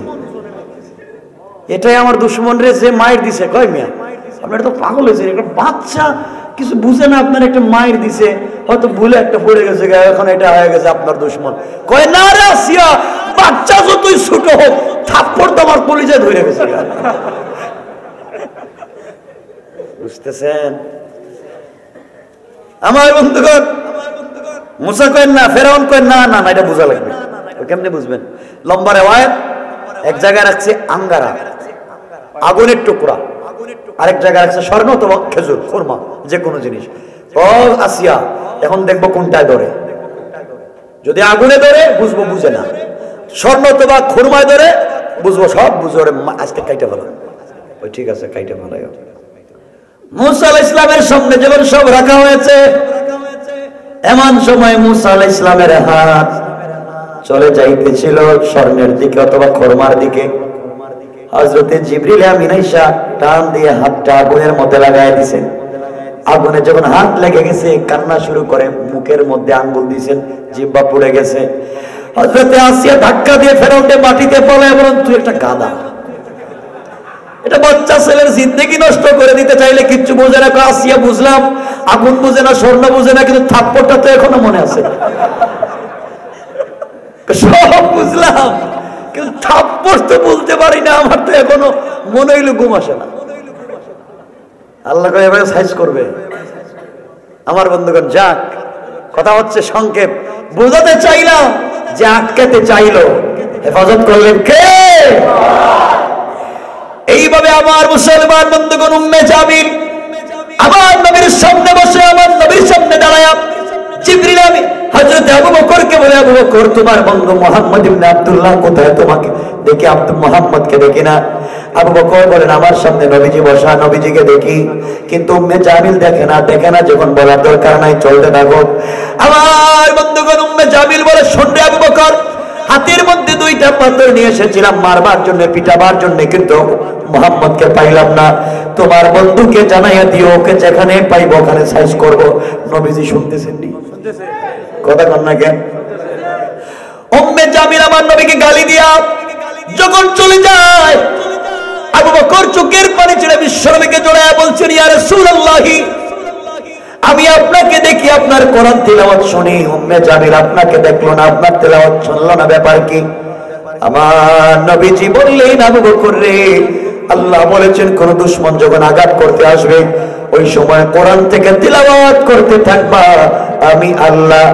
Speaker 1: এটাই আমার দুশ্মন রে যে মায়ের দিছে। কয় মিয়া আপনার তো পাগল হয়েছে, একটা বাচ্চা কিছু বুঝে না, আপনার একটা মায়ের দিছে, হয়তো ভুলে একটা পড়ে গেছে, এখন এটা হয়ে গেছে আপনার দুশ্মন। কয় না রে আসিয়া, বাচ্চা যতই ছোট হোক, থাপ্পড় তো আমার কলিজায় ধরে গেছে। বুঝতেছেন আমার বন্ধুগণ? মুসা কয় না, ফেরাউন কয় না না না, এটা বোঝা লাগবে। কেমনে বুঝবেন? লম্বা রেওয়ায়াত, এক জায়গায় রাখছে আঙ্গারা, আগুনের টুকরা, আরেক জায়গায় রাখছে স্বর্ণ অথবা খেজুর, খুরমা, যে কোনো জিনিস। ও আসিয়া, এখন দেখবো কোনটায় ধরে। যদি আগুনে ধরে বুঝবো বুঝে না, স্বর্ণ অথবা খুরমায় ধরে বুঝবো সব বুঝে। ওরে আজকে কাইটা ফেলো। ওই ঠিক আছে, কাইটা ফেলাই। মুসা আলাইহিস সালামের সামনে যখন সব রাখা হয়েছে, এমন সময় মুসা আলাইহিস সালামের হাত চলে যাইতেছিল স্বর্ণের দিকে অথবা খরমার দিকে। হযরতে জিবরিল আমিন আয়েশা টান দিয়ে হাতটা আগুনের মধ্যে লাগায় দিয়েছেন। আগুনে যখন হাত লেগে গেছে, কান্না শুরু করে, মুখের মধ্যে আঙ্গুল দিয়েছেন, জিহ্বা পুড়ে গেছে। হযরতে আসিয়া ধাক্কা দিয়ে ফেরাউনকে মাটিতে পড়ে, এবং তুই একটা গাধা, এটা বাচ্চা ছেলের জিন্দেগি নষ্ট করে দিতে চাইলে কিচ্ছু বোঝে না। আসিয়া বুঝলাম, আগুন বুঝে না, স্বর্ণ বুঝে না, কিন্তু থাপ্পড়টা তো এখনো মনে আছে। সব বুঝলাম, কিন্তু থাপ্পড় তো বলতে পারি না, আমার তো এখনো মনে হইলো ঘুম আসে না। আল্লাহ এভাবে সাইজ করবে আমার বন্ধুগণ। যাক, কথা হচ্ছে সংক্ষেপ, বোঝাতে চাইলাম যে আটকাতে চাইলো, হেফাজত করলেন কে? এইভাবে আমার মুসলমান বন্ধুগণ, উম্মে জামিল আমার নবীর সামনে বসে, আমার নবীর সামনে দাঁড়ায় জিবরিল আমিন হযরত আবু বকরকে বলে, আবু বকর তোমার বন্ধু মুহাম্মদ ইবনে আব্দুল্লাহ কোথায়? তোমাকে দেখি, আব্দুল মুহাম্মদকে দেখি না। আবু বকর বলেন, আমার সামনে নবীজি বসা, নবীজিকে দেখি, কিন্তু উম্মে জামিল দেখে না। যখন বলার দরকার নাই, চলতে থাকো। আমার বন্ধুগণ, উম্মে জামিল বলে, শোন রে আবু বকর, হাতের মধ্যে 2টা পাথর নিয়ে এসেছিলাম মারবার জন্য, পিটাবার জন্য, কিন্তু মুহাম্মদকে পাইলাম না। তোমার বন্ধুকে জানাইয়া দিও, ওকে যেখানে পাইবো ওখানে সাইজ করব। নবীজি শুনতেছেন নি? কথা কন না কেন? উম্মে জামিল আমার নবীকে গালি দিয়া যখন চলে যায়, আবু বকর চোখের পানি ছেড়ে বিশ্বনবীকে জড়ায়া বলছেন, ইয়া রাসূলুল্লাহ, আমি আপনাকে দেখি, আপনার কোরআন তিলাওয়াত শুনি। উম্মে জামিল আপনাকে দেখলো না, আপনার তিলাওয়াত শুনলো না, ব্যাপার কি? আমার নবীজি বললেন, আবু বকর রে, আল্লাহ বলেছেন কোন দুশমন যখন আঘাত করতে আসবে, ওই সময় কোরআন থেকে তিলাওয়াত করতে থাকবা, আমি আল্লাহ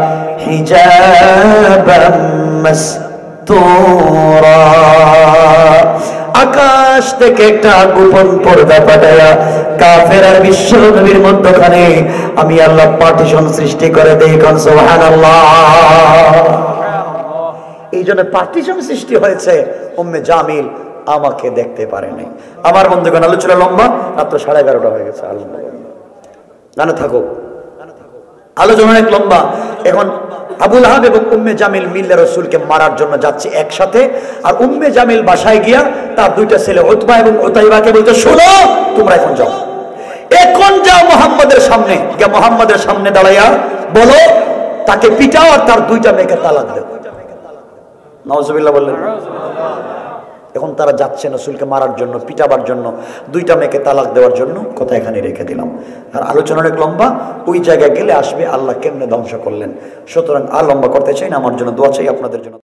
Speaker 1: হিজাবাম মাসতুরা, আকাশ থেকে একটা গোপন পর্দা পাঠায়া কাফের আর বিশ্ব নবীর মধ্যখানে আমি আল্লাহ পার্টিশন সৃষ্টি করে দেই। কোন সুবহানাল্লাহ। এই জন্য পার্টিশন সৃষ্টি হয়েছে, উম্মে জামিল আমাকে দেখতে পারে নাই। আমার বন্ধুগণ, আলোচনা লম্বা, রাত 11:30 হয়ে গেছে। জানা থাকো, আলোচনা অনেক লম্বা। এখন আবু লাহাব এবং উম্মে জামিল মিল্লা রাসূলকে মারার জন্য যাচ্ছে একসাথে। আর উম্মে জামিল বাসায় গিয়া তার 2টা ছেলে উতবা এবং উতাইবাকে বলতে, শোনো, তোমরা এখন যাও, এখন যাও মুহাম্মদের সামনে গিয়া মুহাম্মদের সামনে দাঁড়াইয়া বলো তাকে পিটাও আর তার 2টা মেয়েকে তালাক দাও। নাউজুবিল্লাহ বললেন। এখন তারা যাচ্ছে রাসূলকে মারার জন্য, পিটাবার জন্য, 2টা মেয়েকে তালাক দেওয়ার জন্য। কথা এখানে রেখে দিলাম, আর আলোচনা অনেক লম্বা, ওই জায়গায় গেলে আসবে আল্লাহ কেমনে ধ্বংস করলেন। সুতরাং আর লম্বা করতে চাই না, আমার জন্য দোয়া চাই, আপনাদের জন্য।